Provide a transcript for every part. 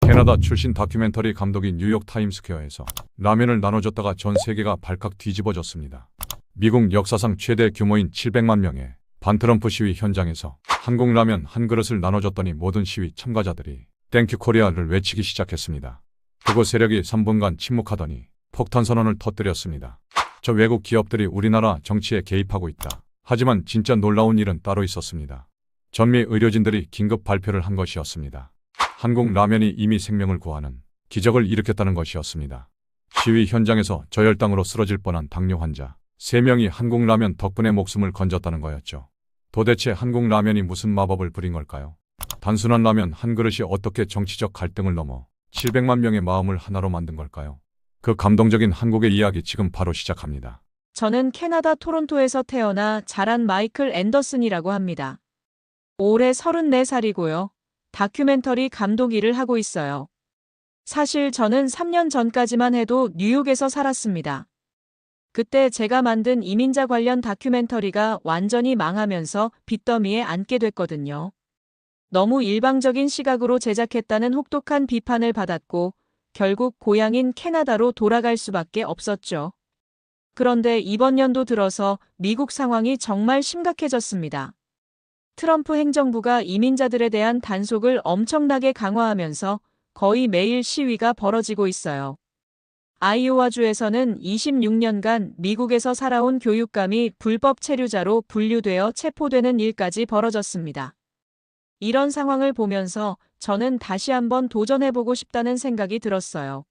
캐나다 출신 다큐멘터리 감독이 뉴욕 타임스퀘어에서 라면을 나눠줬다가 전 세계가 발칵 뒤집어졌습니다. 미국 역사상 최대 규모인 700만 명의 반트럼프 시위 현장에서 한국 라면 한 그릇을 나눠줬더니 모든 시위 참가자들이 땡큐 코리아를 외치기 시작했습니다. 극우 세력이 3분간 침묵하더니 폭탄 선언을 터뜨렸습니다. 저 외국 기업들이 우리나라 정치에 개입하고 있다. 하지만 진짜 놀라운 일은 따로 있었습니다. 전미 의료진들이 긴급 발표를 한 것이었습니다. 한국 라면이 이미 생명을 구하는 기적을 일으켰다는 것이었습니다. 시위 현장에서 저혈당으로 쓰러질 뻔한 당뇨 환자 3명이 한국 라면 덕분에 목숨을 건졌다는 거였죠. 도대체 한국 라면이 무슨 마법을 부린 걸까요? 단순한 라면 한 그릇이 어떻게 정치적 갈등을 넘어 700만 명의 마음을 하나로 만든 걸까요? 그 감동적인 한국의 이야기 지금 바로 시작합니다. 저는 캐나다 토론토에서 태어나 자란 마이클 앤더슨이라고 합니다. 올해 34살이고요. 다큐멘터리 감독 일을 하고 있어요. 사실 저는 3년 전까지만 해도 뉴욕에서 살았습니다. 그때 제가 만든 이민자 관련 다큐멘터리가 완전히 망하면서 빚더미에 앉게 됐거든요. 너무 일방적인 시각으로 제작했다는 혹독한 비판을 받았고 결국 고향인 캐나다로 돌아갈 수밖에 없었죠. 그런데 이번 연도 들어서 미국 상황이 정말 심각해졌습니다. 트럼프 행정부가 이민자들에 대한 단속을 엄청나게 강화하면서 거의 매일 시위가 벌어지고 있어요. 아이오와주에서는 26년간 미국에서 살아온 교육감이 불법 체류자로 분류되어 체포되는 일까지 벌어졌습니다. 이런 상황을 보면서 저는 다시 한번 도전해보고 싶다는 생각이 들었어요.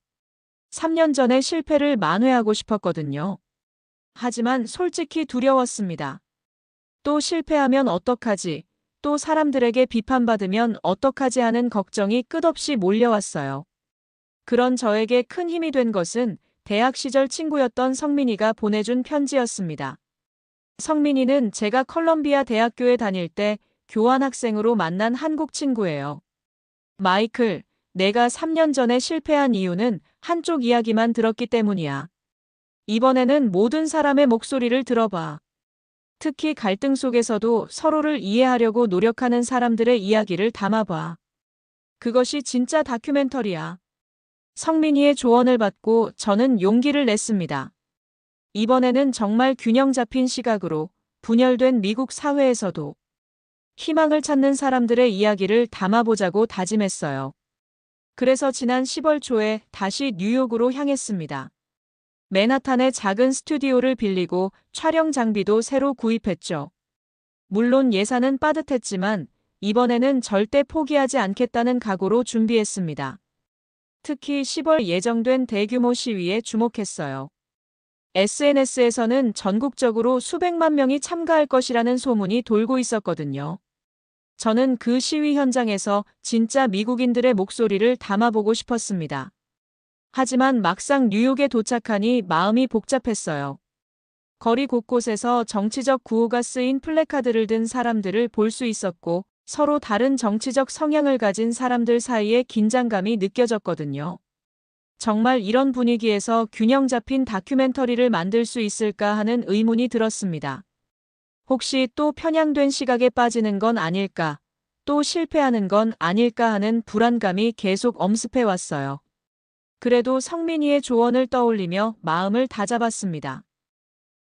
3년 전에 실패를 만회하고 싶었거든요. 하지만 솔직히 두려웠습니다. 또 실패하면 어떡하지? 또 사람들에게 비판받으면 어떡하지 하는 걱정이 끝없이 몰려왔어요. 그런 저에게 큰 힘이 된 것은 대학 시절 친구였던 성민이가 보내준 편지였습니다. 성민이는 제가 컬럼비아 대학교에 다닐 때 교환학생으로 만난 한국 친구예요. 마이클, 내가 3년 전에 실패한 이유는 한쪽 이야기만 들었기 때문이야. 이번에는 모든 사람의 목소리를 들어봐. 특히 갈등 속에서도 서로를 이해하려고 노력하는 사람들의 이야기를 담아봐. 그것이 진짜 다큐멘터리야. 성민이의 조언을 받고 저는 용기를 냈습니다. 이번에는 정말 균형 잡힌 시각으로 분열된 미국 사회에서도 희망을 찾는 사람들의 이야기를 담아보자고 다짐했어요. 그래서 지난 10월 초에 다시 뉴욕으로 향했습니다. 맨하탄의 작은 스튜디오를 빌리고 촬영 장비도 새로 구입했죠. 물론 예산은 빠듯했지만 이번에는 절대 포기하지 않겠다는 각오로 준비했습니다. 특히 10월 예정된 대규모 시위에 주목했어요. SNS에서는 전국적으로 수백만 명이 참가할 것이라는 소문이 돌고 있었거든요. 저는 그 시위 현장에서 진짜 미국인들의 목소리를 담아보고 싶었습니다. 하지만 막상 뉴욕에 도착하니 마음이 복잡했어요. 거리 곳곳에서 정치적 구호가 쓰인 플래카드를 든 사람들을 볼 수 있었고 서로 다른 정치적 성향을 가진 사람들 사이에 긴장감이 느껴졌거든요. 정말 이런 분위기에서 균형 잡힌 다큐멘터리를 만들 수 있을까 하는 의문이 들었습니다. 혹시 또 편향된 시각에 빠지는 건 아닐까, 또 실패하는 건 아닐까 하는 불안감이 계속 엄습해왔어요. 그래도 성민이의 조언을 떠올리며 마음을 다잡았습니다.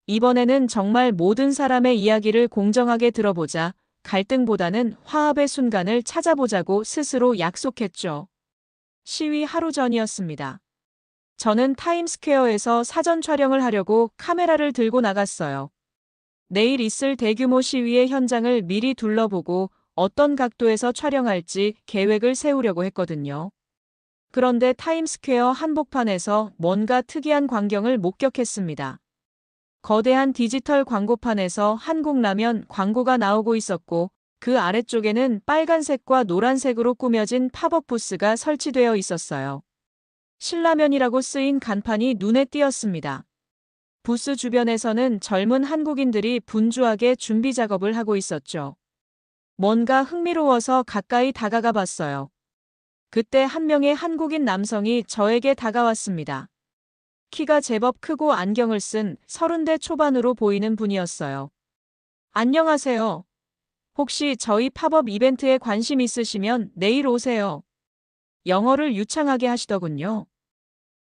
이번에는 정말 모든 사람의 이야기를 공정하게 들어보자, 갈등보다는 화합의 순간을 찾아보자고 스스로 약속했죠. 시위 하루 전이었습니다. 저는 타임스퀘어에서 사전 촬영을 하려고 카메라를 들고 나갔어요. 내일 있을 대규모 시위의 현장을 미리 둘러보고 어떤 각도에서 촬영할지 계획을 세우려고 했거든요. 그런데 타임스퀘어 한복판에서 뭔가 특이한 광경을 목격했습니다. 거대한 디지털 광고판에서 한국라면 광고가 나오고 있었고 그 아래쪽에는 빨간색과 노란색으로 꾸며진 팝업 부스가 설치되어 있었어요. 신라면이라고 쓰인 간판이 눈에 띄었습니다. 부스 주변에서는 젊은 한국인들이 분주하게 준비 작업을 하고 있었죠. 뭔가 흥미로워서 가까이 다가가 봤어요. 그때 한 명의 한국인 남성이 저에게 다가왔습니다. 키가 제법 크고 안경을 쓴 30대 초반으로 보이는 분이었어요. 안녕하세요. 혹시 저희 팝업 이벤트에 관심 있으시면 내일 오세요. 영어를 유창하게 하시더군요.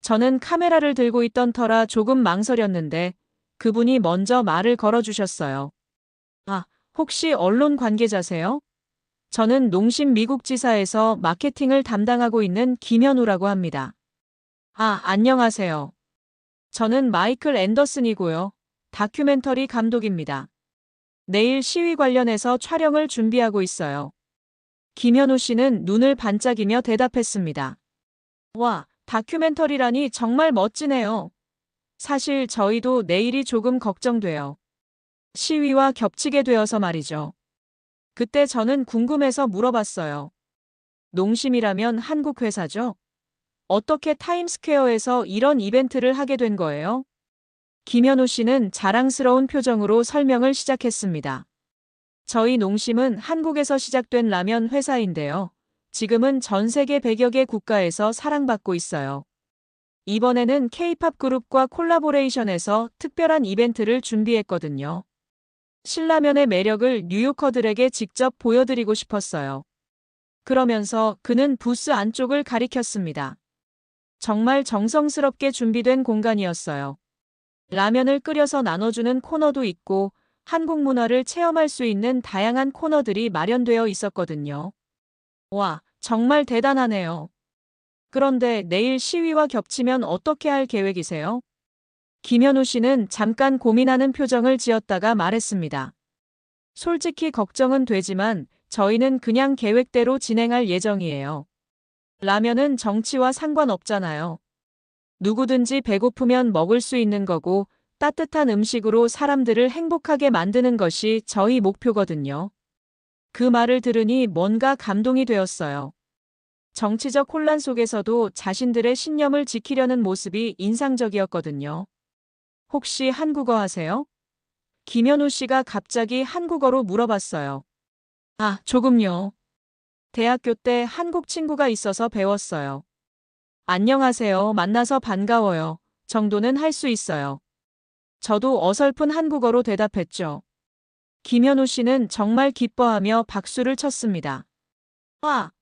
저는 카메라를 들고 있던 터라 조금 망설였는데 그분이 먼저 말을 걸어주셨어요. 아, 혹시 언론 관계자세요? 저는 농심 미국 지사에서 마케팅을 담당하고 있는 김현우라고 합니다. 아, 안녕하세요. 저는 마이클 앤더슨이고요. 다큐멘터리 감독입니다. 내일 시위 관련해서 촬영을 준비하고 있어요. 김현우 씨는 눈을 반짝이며 대답했습니다. 와, 다큐멘터리라니 정말 멋지네요. 사실 저희도 내일이 조금 걱정돼요. 시위와 겹치게 되어서 말이죠. 그때 저는 궁금해서 물어봤어요. 농심이라면 한국 회사죠? 어떻게 타임스퀘어에서 이런 이벤트를 하게 된 거예요? 김현우 씨는 자랑스러운 표정으로 설명을 시작했습니다. 저희 농심은 한국에서 시작된 라면 회사인데요. 지금은 전 세계 100여 개 국가에서 사랑받고 있어요. 이번에는 K-팝 그룹과 콜라보레이션해서 특별한 이벤트를 준비했거든요. 신라면의 매력을 뉴요커들에게 직접 보여드리고 싶었어요. 그러면서 그는 부스 안쪽을 가리켰습니다. 정말 정성스럽게 준비된 공간이었어요. 라면을 끓여서 나눠주는 코너도 있고 한국 문화를 체험할 수 있는 다양한 코너들이 마련되어 있었거든요. 와, 정말 대단하네요. 그런데 내일 시위와 겹치면 어떻게 할 계획이세요? 김현우 씨는 잠깐 고민하는 표정을 지었다가 말했습니다. 솔직히 걱정은 되지만 저희는 그냥 계획대로 진행할 예정이에요. 라면은 정치와 상관없잖아요. 누구든지 배고프면 먹을 수 있는 거고 따뜻한 음식으로 사람들을 행복하게 만드는 것이 저희 목표거든요. 그 말을 들으니 뭔가 감동이 되었어요. 정치적 혼란 속에서도 자신들의 신념을 지키려는 모습이 인상적이었거든요. 혹시 한국어 하세요? 김현우 씨가 갑자기 한국어로 물어봤어요. 아, 조금요. 대학교 때 한국 친구가 있어서 배웠어요. 안녕하세요. 만나서 반가워요. 정도는 할 수 있어요. 저도 어설픈 한국어로 대답했죠. 김현우 씨는 정말 기뻐하며 박수를 쳤습니다. 와,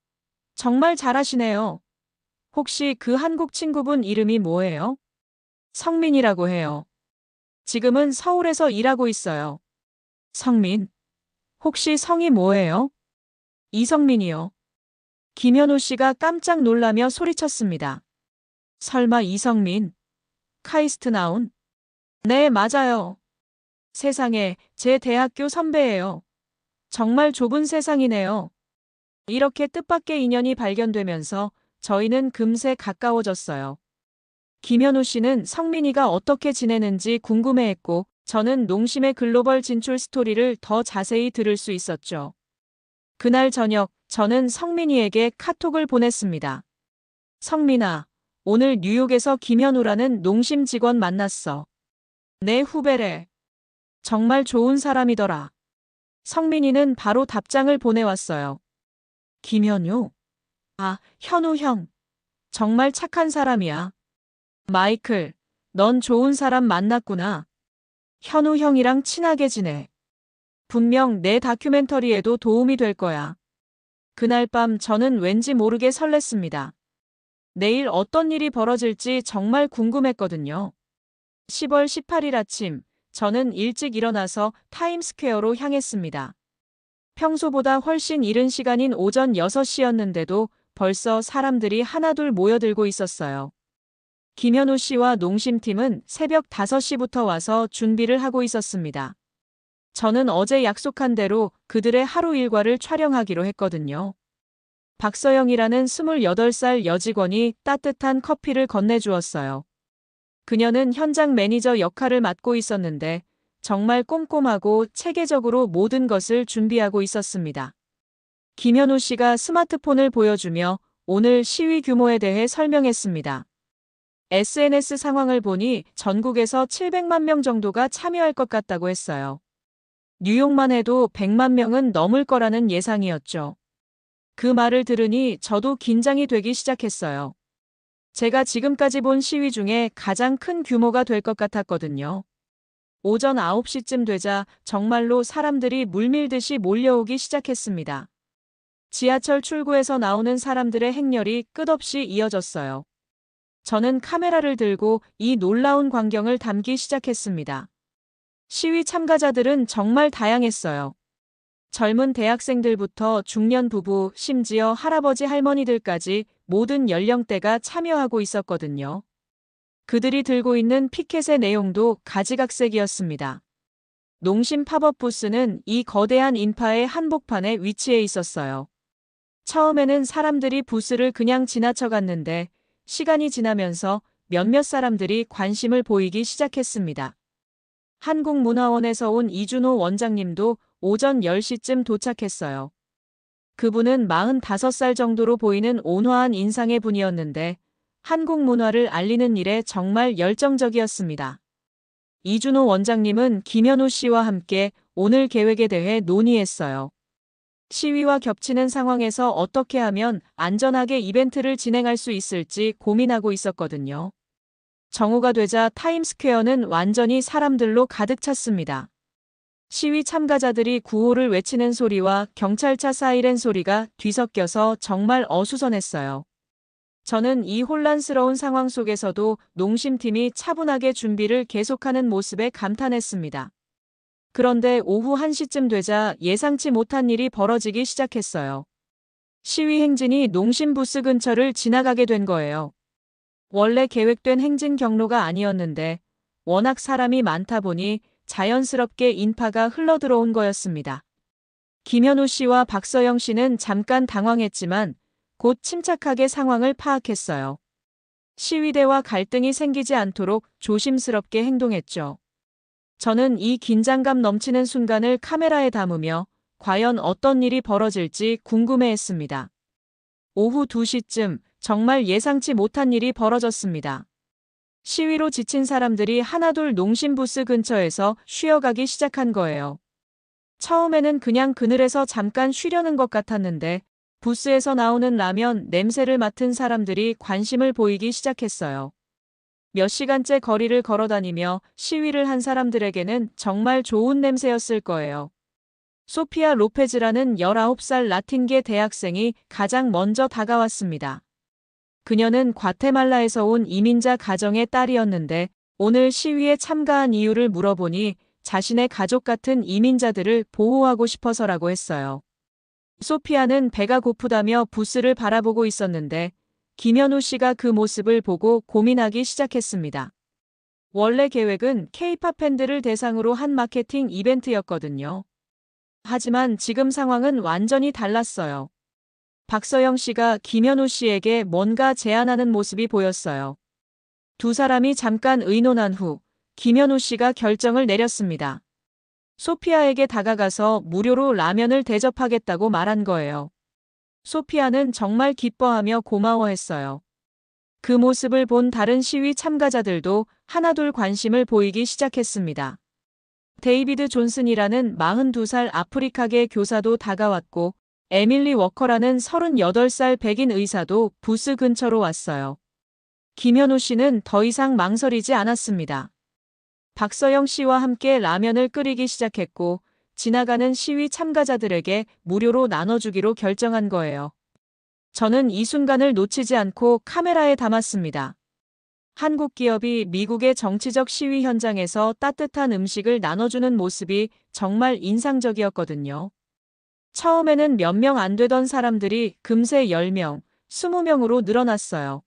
정말 잘하시네요. 혹시 그 한국 친구분 이름이 뭐예요? 성민이라고 해요. 지금은 서울에서 일하고 있어요. 성민. 혹시 성이 뭐예요? 이성민이요. 김현우 씨가 깜짝 놀라며 소리쳤습니다. 설마 이성민? 카이스트 나온? 네, 맞아요. 세상에, 제 대학교 선배예요. 정말 좁은 세상이네요. 이렇게 뜻밖의 인연이 발견되면서 저희는 금세 가까워졌어요. 김현우 씨는 성민이가 어떻게 지내는지 궁금해했고, 저는 농심의 글로벌 진출 스토리를 더 자세히 들을 수 있었죠. 그날 저녁, 저는 성민이에게 카톡을 보냈습니다. 성민아, 오늘 뉴욕에서 김현우라는 농심 직원 만났어. 내 후배래. 정말 좋은 사람이더라. 성민이는 바로 답장을 보내왔어요. 김현우? 아, 현우 형. 정말 착한 사람이야. 마이클, 넌 좋은 사람 만났구나. 현우 형이랑 친하게 지내. 분명 내 다큐멘터리에도 도움이 될 거야. 그날 밤 저는 왠지 모르게 설렜습니다. 내일 어떤 일이 벌어질지 정말 궁금했거든요. 10월 18일 아침, 저는 일찍 일어나서 타임스퀘어로 향했습니다. 평소보다 훨씬 이른 시간인 오전 6시였는데도 벌써 사람들이 하나둘 모여들고 있었어요. 김현우 씨와 농심팀은 새벽 5시부터 와서 준비를 하고 있었습니다. 저는 어제 약속한 대로 그들의 하루 일과를 촬영하기로 했거든요. 박서영이라는 28살 여직원이 따뜻한 커피를 건네주었어요. 그녀는 현장 매니저 역할을 맡고 있었는데 정말 꼼꼼하고 체계적으로 모든 것을 준비하고 있었습니다. 김현우 씨가 스마트폰을 보여주며 오늘 시위 규모에 대해 설명했습니다. SNS 상황을 보니 전국에서 700만 명 정도가 참여할 것 같다고 했어요. 뉴욕만 해도 100만 명은 넘을 거라는 예상이었죠. 그 말을 들으니 저도 긴장이 되기 시작했어요. 제가 지금까지 본 시위 중에 가장 큰 규모가 될 것 같았거든요. 오전 9시쯤 되자 정말로 사람들이 물밀듯이 몰려오기 시작했습니다. 지하철 출구에서 나오는 사람들의 행렬이 끝없이 이어졌어요. 저는 카메라를 들고 이 놀라운 광경을 담기 시작했습니다. 시위 참가자들은 정말 다양했어요. 젊은 대학생들부터 중년 부부, 심지어 할아버지 할머니들까지 모든 연령대가 참여하고 있었거든요. 그들이 들고 있는 피켓의 내용도 가지각색이었습니다. 농심 팝업 부스는 이 거대한 인파의 한복판에 위치해 있었어요. 처음에는 사람들이 부스를 그냥 지나쳐갔는데 시간이 지나면서 몇몇 사람들이 관심을 보이기 시작했습니다. 한국문화원에서 온 이준호 원장님도 오전 10시쯤 도착했어요. 그분은 45살 정도로 보이는 온화한 인상의 분이었는데 한국 문화를 알리는 일에 정말 열정적이었습니다. 이준호 원장님은 김현우 씨와 함께 오늘 계획에 대해 논의했어요. 시위와 겹치는 상황에서 어떻게 하면 안전하게 이벤트를 진행할 수 있을지 고민하고 있었거든요. 정오가 되자 타임스퀘어는 완전히 사람들로 가득 찼습니다. 시위 참가자들이 구호를 외치는 소리와 경찰차 사이렌 소리가 뒤섞여서 정말 어수선했어요. 저는 이 혼란스러운 상황 속에서도 농심팀이 차분하게 준비를 계속하는 모습에 감탄했습니다. 그런데 오후 1시쯤 되자 예상치 못한 일이 벌어지기 시작했어요. 시위 행진이 농심 부스 근처를 지나가게 된 거예요. 원래 계획된 행진 경로가 아니었는데 워낙 사람이 많다 보니 자연스럽게 인파가 흘러들어온 거였습니다. 김현우 씨와 박서영 씨는 잠깐 당황했지만 곧 침착하게 상황을 파악했어요. 시위대와 갈등이 생기지 않도록 조심스럽게 행동했죠. 저는 이 긴장감 넘치는 순간을 카메라에 담으며 과연 어떤 일이 벌어질지 궁금해했습니다. 오후 2시쯤 정말 예상치 못한 일이 벌어졌습니다. 시위로 지친 사람들이 하나둘 농심 부스 근처에서 쉬어가기 시작한 거예요. 처음에는 그냥 그늘에서 잠깐 쉬려는 것 같았는데 부스에서 나오는 라면 냄새를 맡은 사람들이 관심을 보이기 시작했어요. 몇 시간째 거리를 걸어다니며 시위를 한 사람들에게는 정말 좋은 냄새였을 거예요. 소피아 로페즈라는 19살 라틴계 대학생이 가장 먼저 다가왔습니다. 그녀는 과테말라에서 온 이민자 가정의 딸이었는데 오늘 시위에 참가한 이유를 물어보니 자신의 가족 같은 이민자들을 보호하고 싶어서라고 했어요. 소피아는 배가 고프다며 부스를 바라보고 있었는데 김현우 씨가 그 모습을 보고 고민하기 시작했습니다. 원래 계획은 K-팝 팬들을 대상으로 한 마케팅 이벤트였거든요. 하지만 지금 상황은 완전히 달랐어요. 박서영 씨가 김현우 씨에게 뭔가 제안하는 모습이 보였어요. 두 사람이 잠깐 의논한 후 김현우 씨가 결정을 내렸습니다. 소피아에게 다가가서 무료로 라면을 대접하겠다고 말한 거예요. 소피아는 정말 기뻐하며 고마워했어요. 그 모습을 본 다른 시위 참가자들도 하나둘 관심을 보이기 시작했습니다. 데이비드 존슨이라는 42살 아프리카계 교사도 다가왔고 에밀리 워커라는 38살 백인 의사도 부스 근처로 왔어요. 김현우 씨는 더 이상 망설이지 않았습니다. 박서영 씨와 함께 라면을 끓이기 시작했고 지나가는 시위 참가자들에게 무료로 나눠주기로 결정한 거예요. 저는 이 순간을 놓치지 않고 카메라에 담았습니다. 한국 기업이 미국의 정치적 시위 현장에서 따뜻한 음식을 나눠주는 모습이 정말 인상적이었거든요. 처음에는 몇 명 안 되던 사람들이 금세 10명, 20명으로 늘어났어요.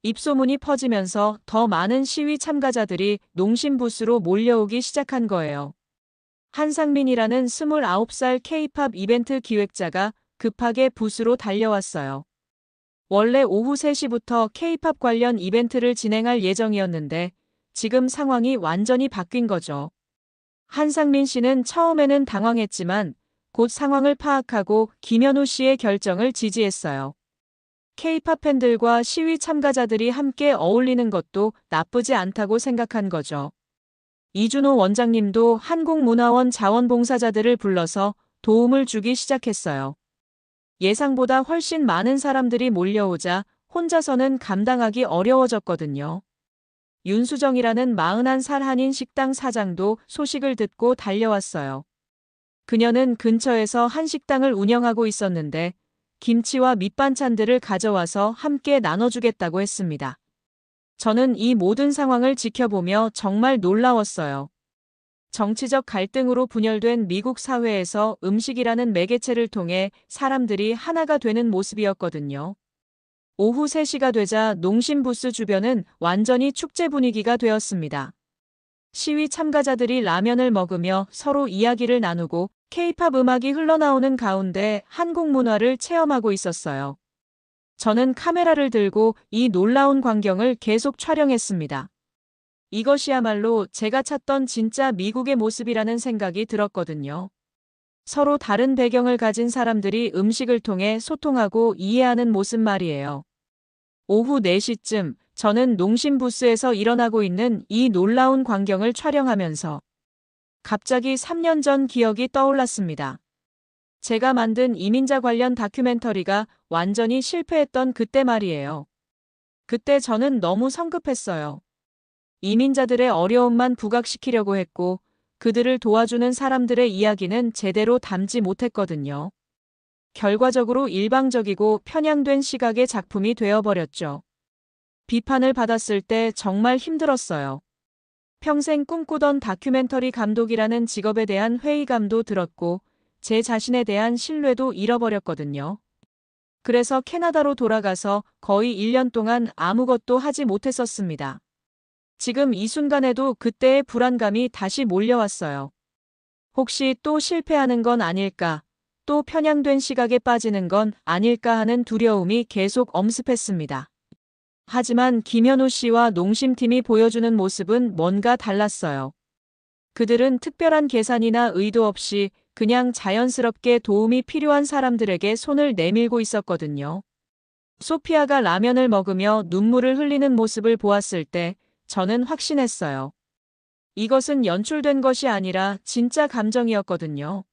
입소문이 퍼지면서 더 많은 시위 참가자들이 농심 부스로 몰려오기 시작한 거예요. 한상민이라는 29살 K-팝 이벤트 기획자가 급하게 부스로 달려왔어요. 원래 오후 3시부터 K-팝 관련 이벤트를 진행할 예정이었는데 지금 상황이 완전히 바뀐 거죠. 한상민 씨는 처음에는 당황했지만 곧 상황을 파악하고 김현우 씨의 결정을 지지했어요. K-팝 팬들과 시위 참가자들이 함께 어울리는 것도 나쁘지 않다고 생각한 거죠. 이준호 원장님도 한국문화원 자원봉사자들을 불러서 도움을 주기 시작했어요. 예상보다 훨씬 많은 사람들이 몰려오자 혼자서는 감당하기 어려워졌거든요. 윤수정이라는 41살 한인 식당 사장도 소식을 듣고 달려왔어요. 그녀는 근처에서 한식당을 운영하고 있었는데 김치와 밑반찬들을 가져와서 함께 나눠주겠다고 했습니다. 저는 이 모든 상황을 지켜보며 정말 놀라웠어요. 정치적 갈등으로 분열된 미국 사회에서 음식이라는 매개체를 통해 사람들이 하나가 되는 모습이었거든요. 오후 3시가 되자 농심부스 주변은 완전히 축제 분위기가 되었습니다. 시위 참가자들이 라면을 먹으며 서로 이야기를 나누고 K-팝 음악이 흘러나오는 가운데 한국 문화를 체험하고 있었어요. 저는 카메라를 들고 이 놀라운 광경을 계속 촬영했습니다. 이것이야말로 제가 찾던 진짜 미국의 모습이라는 생각이 들었거든요. 서로 다른 배경을 가진 사람들이 음식을 통해 소통하고 이해하는 모습 말이에요. 오후 4시쯤 저는 농심부스에서 일어나고 있는 이 놀라운 광경을 촬영하면서 갑자기 3년 전 기억이 떠올랐습니다. 제가 만든 이민자 관련 다큐멘터리가 완전히 실패했던 그때 말이에요. 그때 저는 너무 성급했어요. 이민자들의 어려움만 부각시키려고 했고 그들을 도와주는 사람들의 이야기는 제대로 담지 못했거든요. 결과적으로 일방적이고 편향된 시각의 작품이 되어버렸죠. 비판을 받았을 때 정말 힘들었어요. 평생 꿈꾸던 다큐멘터리 감독이라는 직업에 대한 회의감도 들었고 제 자신에 대한 신뢰도 잃어버렸거든요. 그래서 캐나다로 돌아가서 거의 1년 동안 아무것도 하지 못했었습니다. 지금 이 순간에도 그때의 불안감이 다시 몰려왔어요. 혹시 또 실패하는 건 아닐까? 또 편향된 시각에 빠지는 건 아닐까 하는 두려움이 계속 엄습했습니다. 하지만 김현우 씨와 농심팀이 보여주는 모습은 뭔가 달랐어요. 그들은 특별한 계산이나 의도 없이 그냥 자연스럽게 도움이 필요한 사람들에게 손을 내밀고 있었거든요. 소피아가 라면을 먹으며 눈물을 흘리는 모습을 보았을 때 저는 확신했어요. 이것은 연출된 것이 아니라 진짜 감정이었거든요.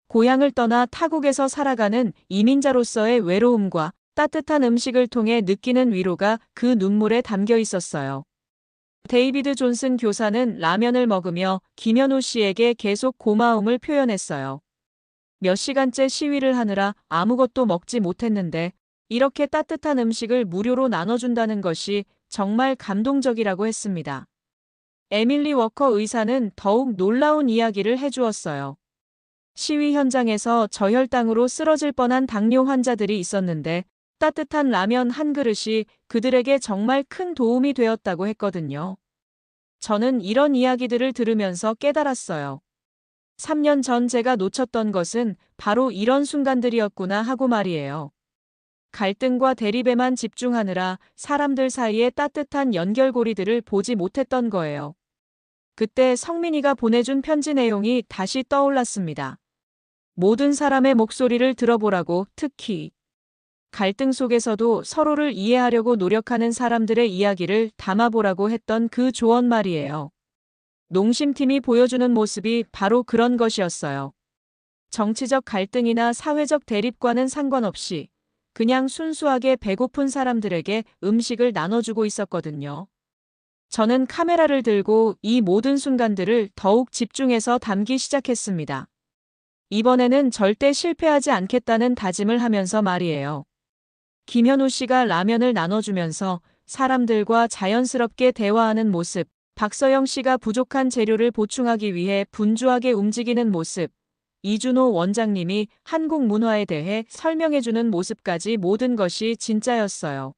고향을 떠나 타국에서 살아가는 이민자로서의 외로움과 따뜻한 음식을 통해 느끼는 위로가 그 눈물에 담겨 있었어요. 데이비드 존슨 교사는 라면을 먹으며 김현우 씨에게 계속 고마움을 표현했어요. 몇 시간째 시위를 하느라 아무것도 먹지 못했는데 이렇게 따뜻한 음식을 무료로 나눠준다는 것이 정말 감동적이라고 했습니다. 에밀리 워커 의사는 더욱 놀라운 이야기를 해주었어요. 시위 현장에서 저혈당으로 쓰러질 뻔한 당뇨 환자들이 있었는데 따뜻한 라면 한 그릇이 그들에게 정말 큰 도움이 되었다고 했거든요. 저는 이런 이야기들을 들으면서 깨달았어요. 3년 전 제가 놓쳤던 것은 바로 이런 순간들이었구나 하고 말이에요. 갈등과 대립에만 집중하느라 사람들 사이의 따뜻한 연결고리들을 보지 못했던 거예요. 그때 성민이가 보내준 편지 내용이 다시 떠올랐습니다. 모든 사람의 목소리를 들어보라고, 특히 갈등 속에서도 서로를 이해하려고 노력하는 사람들의 이야기를 담아보라고 했던 그 조언 말이에요. 농심팀이 보여주는 모습이 바로 그런 것이었어요. 정치적 갈등이나 사회적 대립과는 상관없이 그냥 순수하게 배고픈 사람들에게 음식을 나눠주고 있었거든요. 저는 카메라를 들고 이 모든 순간들을 더욱 집중해서 담기 시작했습니다. 이번에는 절대 실패하지 않겠다는 다짐을 하면서 말이에요. 김현우 씨가 라면을 나눠주면서 사람들과 자연스럽게 대화하는 모습, 박서영 씨가 부족한 재료를 보충하기 위해 분주하게 움직이는 모습, 이준호 원장님이 한국 문화에 대해 설명해주는 모습까지 모든 것이 진짜였어요.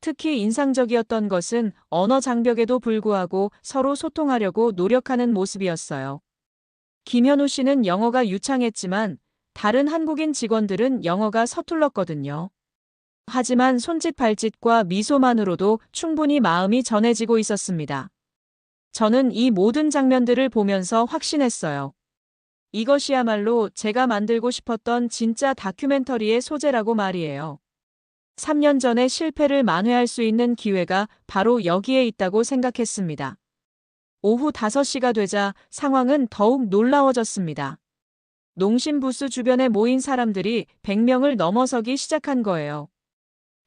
특히 인상적이었던 것은 언어 장벽에도 불구하고 서로 소통하려고 노력하는 모습이었어요. 김현우 씨는 영어가 유창했지만 다른 한국인 직원들은 영어가 서툴렀거든요. 하지만 손짓 발짓과 미소만으로도 충분히 마음이 전해지고 있었습니다. 저는 이 모든 장면들을 보면서 확신했어요. 이것이야말로 제가 만들고 싶었던 진짜 다큐멘터리의 소재라고 말이에요. 3년 전의 실패를 만회할 수 있는 기회가 바로 여기에 있다고 생각했습니다. 오후 5시가 되자 상황은 더욱 놀라워졌습니다. 농심부스 주변에 모인 사람들이 100명을 넘어서기 시작한 거예요.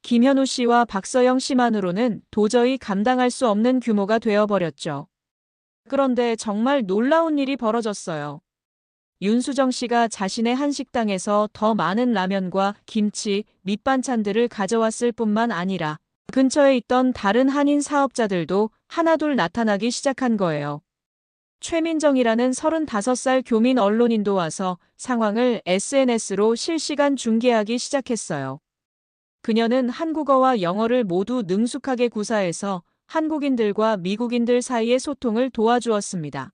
김현우 씨와 박서영 씨만으로는 도저히 감당할 수 없는 규모가 되어버렸죠. 그런데 정말 놀라운 일이 벌어졌어요. 윤수정 씨가 자신의 한식당에서 더 많은 라면과 김치, 밑반찬들을 가져왔을 뿐만 아니라 근처에 있던 다른 한인 사업자들도 하나둘 나타나기 시작한 거예요. 최민정이라는 35살 교민 언론인도 와서 상황을 SNS로 실시간 중계하기 시작했어요. 그녀는 한국어와 영어를 모두 능숙하게 구사해서 한국인들과 미국인들 사이의 소통을 도와주었습니다.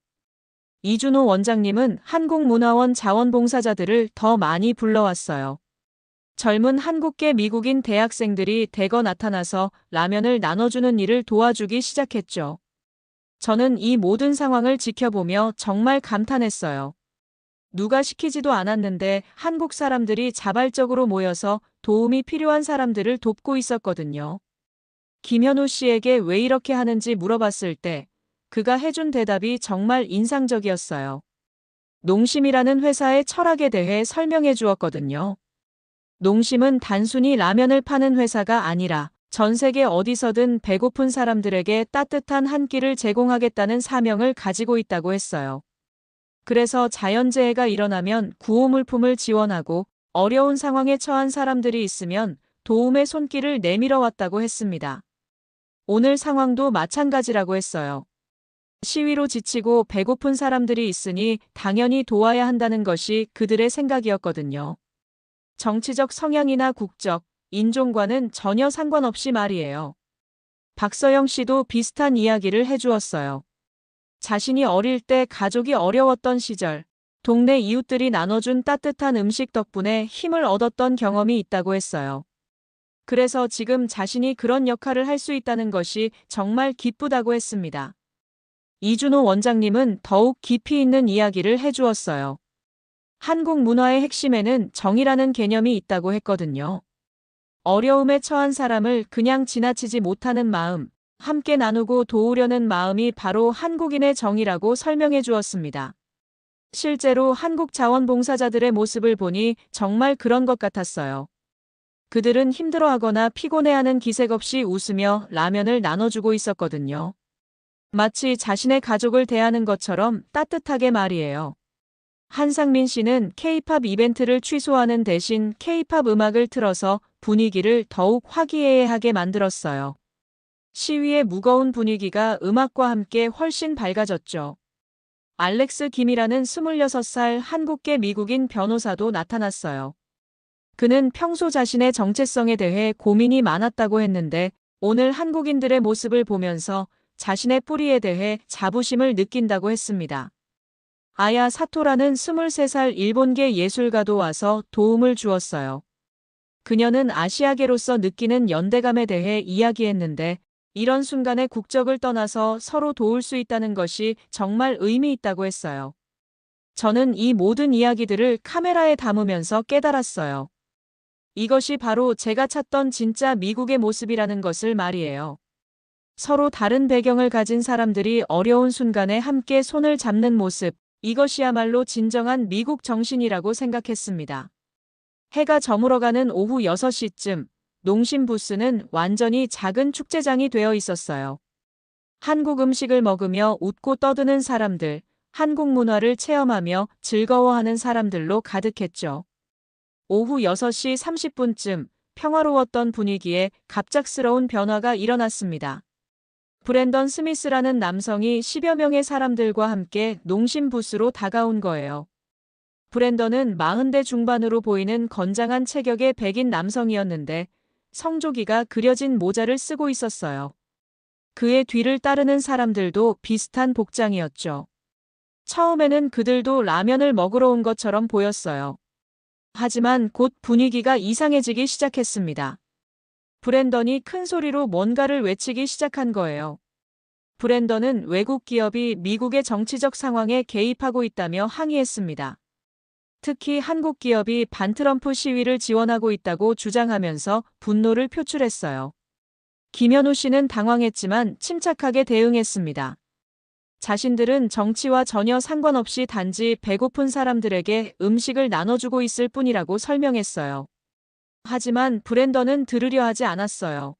이준호 원장님은 한국문화원 자원봉사자들을 더 많이 불러왔어요. 젊은 한국계 미국인 대학생들이 대거 나타나서 라면을 나눠주는 일을 도와주기 시작했죠. 저는 이 모든 상황을 지켜보며 정말 감탄했어요. 누가 시키지도 않았는데 한국 사람들이 자발적으로 모여서 도움이 필요한 사람들을 돕고 있었거든요. 김현우 씨에게 왜 이렇게 하는지 물어봤을 때 그가 해준 대답이 정말 인상적이었어요. 농심이라는 회사의 철학에 대해 설명해 주었거든요. 농심은 단순히 라면을 파는 회사가 아니라 전 세계 어디서든 배고픈 사람들에게 따뜻한 한 끼를 제공하겠다는 사명을 가지고 있다고 했어요. 그래서 자연재해가 일어나면 구호물품을 지원하고 어려운 상황에 처한 사람들이 있으면 도움의 손길을 내밀어 왔다고 했습니다. 오늘 상황도 마찬가지라고 했어요. 시위로 지치고 배고픈 사람들이 있으니 당연히 도와야 한다는 것이 그들의 생각이었거든요. 정치적 성향이나 국적, 인종과는 전혀 상관없이 말이에요. 박서영 씨도 비슷한 이야기를 해주었어요. 자신이 어릴 때 가족이 어려웠던 시절, 동네 이웃들이 나눠준 따뜻한 음식 덕분에 힘을 얻었던 경험이 있다고 했어요. 그래서 지금 자신이 그런 역할을 할 수 있다는 것이 정말 기쁘다고 했습니다. 이준호 원장님은 더욱 깊이 있는 이야기를 해주었어요. 한국 문화의 핵심에는 정이라는 개념이 있다고 했거든요. 어려움에 처한 사람을 그냥 지나치지 못하는 마음, 함께 나누고 도우려는 마음이 바로 한국인의 정이라고 설명해 주었습니다. 실제로 한국 자원봉사자들의 모습을 보니 정말 그런 것 같았어요. 그들은 힘들어하거나 피곤해하는 기색 없이 웃으며 라면을 나눠주고 있었거든요. 마치 자신의 가족을 대하는 것처럼 따뜻하게 말이에요. 한상민 씨는 K-팝 이벤트를 취소하는 대신 K-팝 음악을 틀어서 분위기를 더욱 화기애애하게 만들었어요. 시위의 무거운 분위기가 음악과 함께 훨씬 밝아졌죠. 알렉스 김이라는 26살 한국계 미국인 변호사도 나타났어요. 그는 평소 자신의 정체성에 대해 고민이 많았다고 했는데 오늘 한국인들의 모습을 보면서 자신의 뿌리에 대해 자부심을 느낀다고 했습니다. 아야 사토라는 23살 일본계 예술가도 와서 도움을 주었어요. 그녀는 아시아계로서 느끼는 연대감에 대해 이야기했는데 이런 순간에 국적을 떠나서 서로 도울 수 있다는 것이 정말 의미 있다고 했어요. 저는 이 모든 이야기들을 카메라에 담으면서 깨달았어요. 이것이 바로 제가 찾던 진짜 미국의 모습이라는 것을 말이에요. 서로 다른 배경을 가진 사람들이 어려운 순간에 함께 손을 잡는 모습, 이것이야말로 진정한 미국 정신이라고 생각했습니다. 해가 저물어가는 오후 6시쯤 농심 부스는 완전히 작은 축제장이 되어 있었어요. 한국 음식을 먹으며 웃고 떠드는 사람들, 한국 문화를 체험하며 즐거워하는 사람들로 가득했죠. 오후 6시 30분쯤 평화로웠던 분위기에 갑작스러운 변화가 일어났습니다. 브랜던 스미스라는 남성이 10여 명의 사람들과 함께 농심 부스로 다가온 거예요. 브랜던은 40대 중반으로 보이는 건장한 체격의 백인 남성이었는데 성조기가 그려진 모자를 쓰고 있었어요. 그의 뒤를 따르는 사람들도 비슷한 복장이었죠. 처음에는 그들도 라면을 먹으러 온 것처럼 보였어요. 하지만 곧 분위기가 이상해지기 시작했습니다. 브랜던이 큰 소리로 뭔가를 외치기 시작한 거예요. 브랜던은 외국 기업이 미국의 정치적 상황에 개입하고 있다며 항의했습니다. 특히 한국 기업이 반트럼프 시위를 지원하고 있다고 주장하면서 분노를 표출했어요. 김현우 씨는 당황했지만 침착하게 대응했습니다. 자신들은 정치와 전혀 상관없이 단지 배고픈 사람들에게 음식을 나눠주고 있을 뿐이라고 설명했어요. 하지만 브랜던은 들으려 하지 않았어요.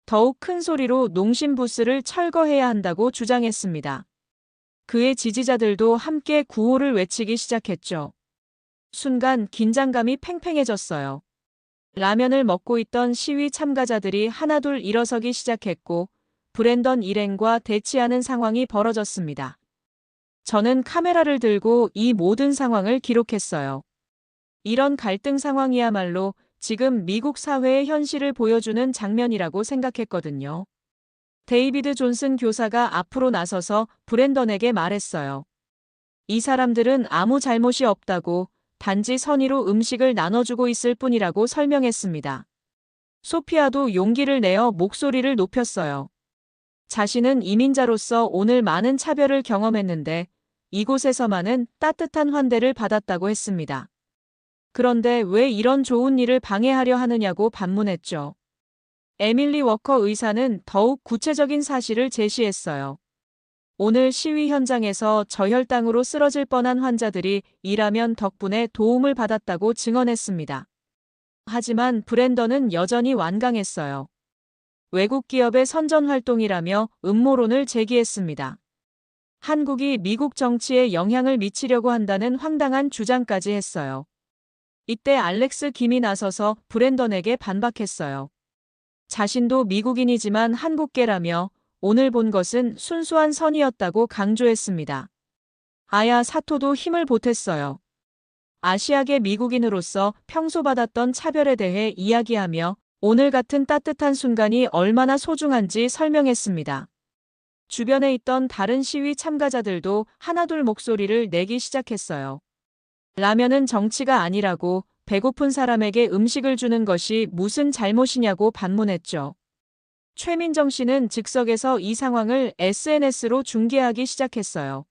더욱 큰 소리로 농심 부스를 철거해야 한다고 주장했습니다. 그의 지지자들도 함께 구호를 외치기 시작했죠. 순간 긴장감이 팽팽해졌어요. 라면을 먹고 있던 시위 참가자들이 하나둘 일어서기 시작했고 브랜던 일행과 대치하는 상황이 벌어졌습니다. 저는 카메라를 들고 이 모든 상황을 기록했어요. 이런 갈등 상황이야말로 지금 미국 사회의 현실을 보여주는 장면이라고 생각했거든요. 데이비드 존슨 교사가 앞으로 나서서 브랜던에게 말했어요. 이 사람들은 아무 잘못이 없다고 단지 선의로 음식을 나눠주고 있을 뿐이라고 설명했습니다. 소피아도 용기를 내어 목소리를 높였어요. 자신은 이민자로서 오늘 많은 차별을 경험했는데 이곳에서만은 따뜻한 환대를 받았다고 했습니다. 그런데 왜 이런 좋은 일을 방해하려 하느냐고 반문했죠. 에밀리 워커 의사는 더욱 구체적인 사실을 제시했어요. 오늘 시위 현장에서 저혈당으로 쓰러질 뻔한 환자들이 이 라면 덕분에 도움을 받았다고 증언했습니다. 하지만 브랜던은 여전히 완강했어요. 외국 기업의 선전 활동이라며 음모론을 제기했습니다. 한국이 미국 정치에 영향을 미치려고 한다는 황당한 주장까지 했어요. 이때 알렉스 김이 나서서 브랜던에게 반박했어요. 자신도 미국인이지만 한국계라며 오늘 본 것은 순수한 선의였다고 강조했습니다. 아야 사토도 힘을 보탰어요. 아시아계 미국인으로서 평소 받았던 차별에 대해 이야기하며 오늘 같은 따뜻한 순간이 얼마나 소중한지 설명했습니다. 주변에 있던 다른 시위 참가자들도 하나둘 목소리를 내기 시작했어요. 라면은 정치가 아니라고 배고픈 사람에게 음식을 주는 것이 무슨 잘못이냐고 반문했죠. 최민정 씨는 즉석에서 이 상황을 SNS로 중계하기 시작했어요.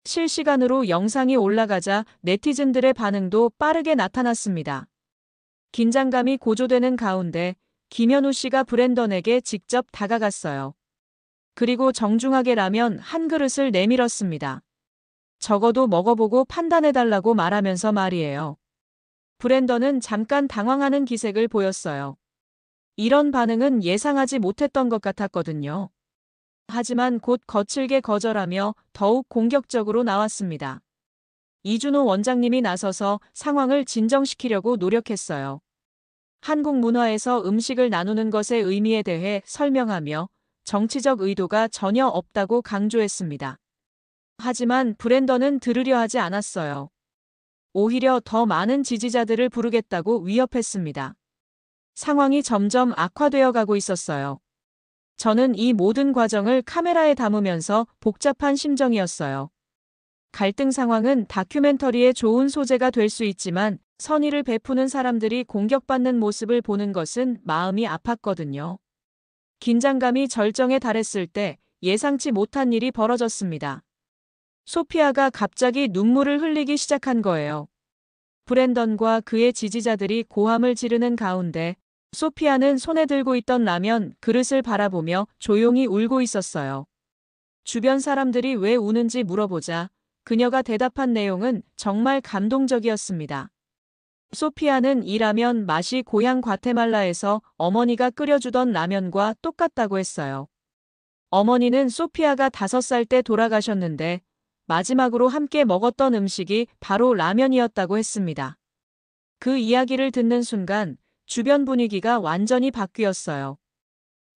실시간으로 영상이 올라가자 네티즌들의 반응도 빠르게 나타났습니다. 긴장감이 고조되는 가운데 김현우 씨가 브랜던에게 직접 다가갔어요. 그리고 정중하게 라면 한 그릇을 내밀었습니다. 적어도 먹어보고 판단해달라고 말하면서 말이에요. 브랜던은 잠깐 당황하는 기색을 보였어요. 이런 반응은 예상하지 못했던 것 같았거든요. 하지만 곧 거칠게 거절하며 더욱 공격적으로 나왔습니다. 이준호 원장님이 나서서 상황을 진정시키려고 노력했어요. 한국 문화에서 음식을 나누는 것의 의미에 대해 설명하며 정치적 의도가 전혀 없다고 강조했습니다. 하지만 브랜던은 들으려 하지 않았어요. 오히려 더 많은 지지자들을 부르겠다고 위협했습니다. 상황이 점점 악화되어 가고 있었어요. 저는 이 모든 과정을 카메라에 담으면서 복잡한 심정이었어요. 갈등 상황은 다큐멘터리의 좋은 소재가 될 수 있지만 선의를 베푸는 사람들이 공격받는 모습을 보는 것은 마음이 아팠거든요. 긴장감이 절정에 달했을 때 예상치 못한 일이 벌어졌습니다. 소피아가 갑자기 눈물을 흘리기 시작한 거예요. 브랜던과 그의 지지자들이 고함을 지르는 가운데 소피아는 손에 들고 있던 라면 그릇을 바라보며 조용히 울고 있었어요. 주변 사람들이 왜 우는지 물어보자 그녀가 대답한 내용은 정말 감동적이었습니다. 소피아는 이 라면 맛이 고향 과테말라에서 어머니가 끓여주던 라면과 똑같다고 했어요. 어머니는 소피아가 5살 때 돌아가셨는데 마지막으로 함께 먹었던 음식이 바로 라면이었다고 했습니다. 그 이야기를 듣는 순간 주변 분위기가 완전히 바뀌었어요.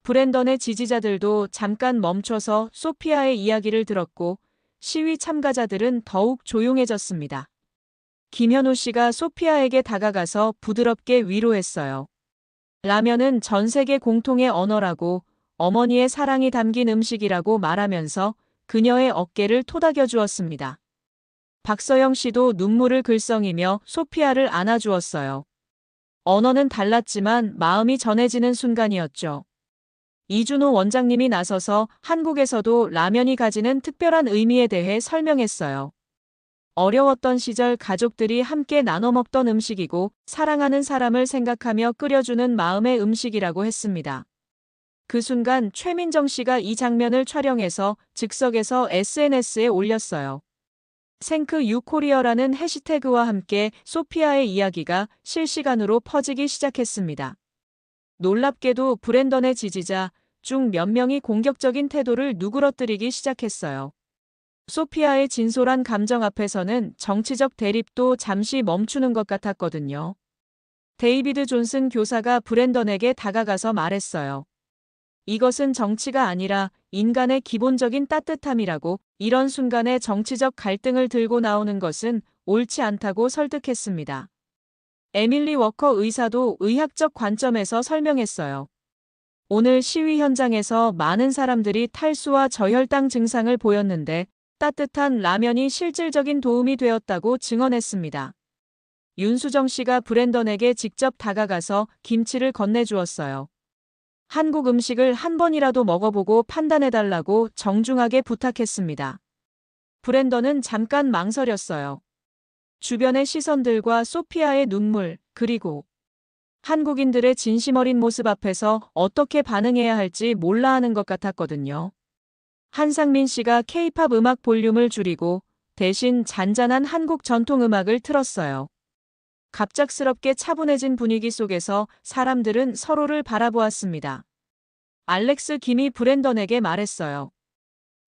브랜던의 지지자들도 잠깐 멈춰서 소피아의 이야기를 들었고 시위 참가자들은 더욱 조용해졌습니다. 김현우 씨가 소피아에게 다가가서 부드럽게 위로했어요. 라면은 전 세계 공통의 언어라고 어머니의 사랑이 담긴 음식이라고 말하면서 그녀의 어깨를 토닥여 주었습니다. 박서영 씨도 눈물을 글썽이며 소피아를 안아주었어요. 언어는 달랐지만 마음이 전해지는 순간이었죠. 이준호 원장님이 나서서 한국에서도 라면이 가지는 특별한 의미에 대해 설명했어요. 어려웠던 시절 가족들이 함께 나눠 먹던 음식이고 사랑하는 사람을 생각하며 끓여주는 마음의 음식이라고 했습니다. 그 순간 최민정 씨가 이 장면을 촬영해서 즉석에서 SNS에 올렸어요. 생크 유코리어라는 해시태그와 함께 소피아의 이야기가 실시간으로 퍼지기 시작했습니다. 놀랍게도 브랜던의 지지자 중 몇 명이 공격적인 태도를 누그러뜨리기 시작했어요. 소피아의 진솔한 감정 앞에서는 정치적 대립도 잠시 멈추는 것 같았거든요. 데이비드 존슨 교사가 브랜던에게 다가가서 말했어요. 이것은 정치가 아니라 인간의 기본적인 따뜻함이라고, 이런 순간에 정치적 갈등을 들고 나오는 것은 옳지 않다고 설득했습니다. 에밀리 워커 의사도 의학적 관점에서 설명했어요. 오늘 시위 현장에서 많은 사람들이 탈수와 저혈당 증상을 보였는데 따뜻한 라면이 실질적인 도움이 되었다고 증언했습니다. 윤수정 씨가 브랜던에게 직접 다가가서 김치를 건네주었어요. 한국 음식을 한 번이라도 먹어보고 판단해달라고 정중하게 부탁했습니다. 브랜던은 잠깐 망설였어요. 주변의 시선들과 소피아의 눈물, 그리고 한국인들의 진심 어린 모습 앞에서 어떻게 반응해야 할지 몰라 하는 것 같았거든요. 한상민 씨가 K-팝 음악 볼륨을 줄이고 대신 잔잔한 한국 전통 음악을 틀었어요. 갑작스럽게 차분해진 분위기 속에서 사람들은 서로를 바라보았습니다. 알렉스 김이 브랜던에게 말했어요.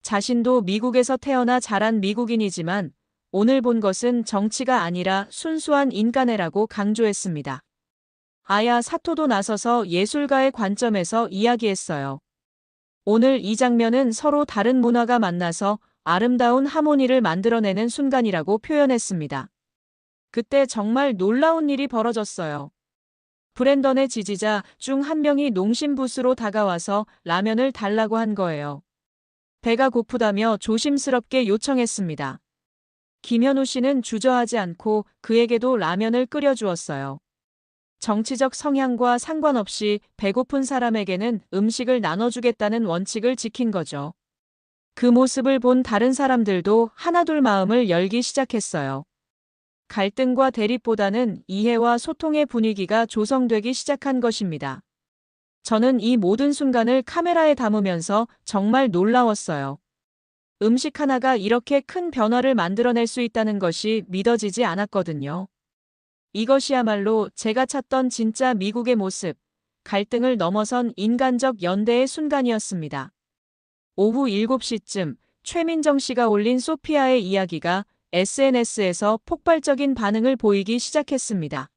자신도 미국에서 태어나 자란 미국인이지만 오늘 본 것은 정치가 아니라 순수한 인간애라고 강조했습니다. 아야 사토도 나서서 예술가의 관점에서 이야기했어요. 오늘 이 장면은 서로 다른 문화가 만나서 아름다운 하모니를 만들어내는 순간이라고 표현했습니다. 그때 정말 놀라운 일이 벌어졌어요. 브랜던의 지지자 중 한 명이 농심부스로 다가와서 라면을 달라고 한 거예요. 배가 고프다며 조심스럽게 요청했습니다. 김현우 씨는 주저하지 않고 그에게도 라면을 끓여주었어요. 정치적 성향과 상관없이 배고픈 사람에게는 음식을 나눠주겠다는 원칙을 지킨 거죠. 그 모습을 본 다른 사람들도 하나둘 마음을 열기 시작했어요. 갈등과 대립보다는 이해와 소통의 분위기가 조성되기 시작한 것입니다. 저는 이 모든 순간을 카메라에 담으면서 정말 놀라웠어요. 음식 하나가 이렇게 큰 변화를 만들어낼 수 있다는 것이 믿어지지 않았거든요. 이것이야말로 제가 찾던 진짜 미국의 모습, 갈등을 넘어선 인간적 연대의 순간이었습니다. 오후 7시쯤 최민정 씨가 올린 소피아의 이야기가 SNS에서 폭발적인 반응을 보이기 시작했습니다.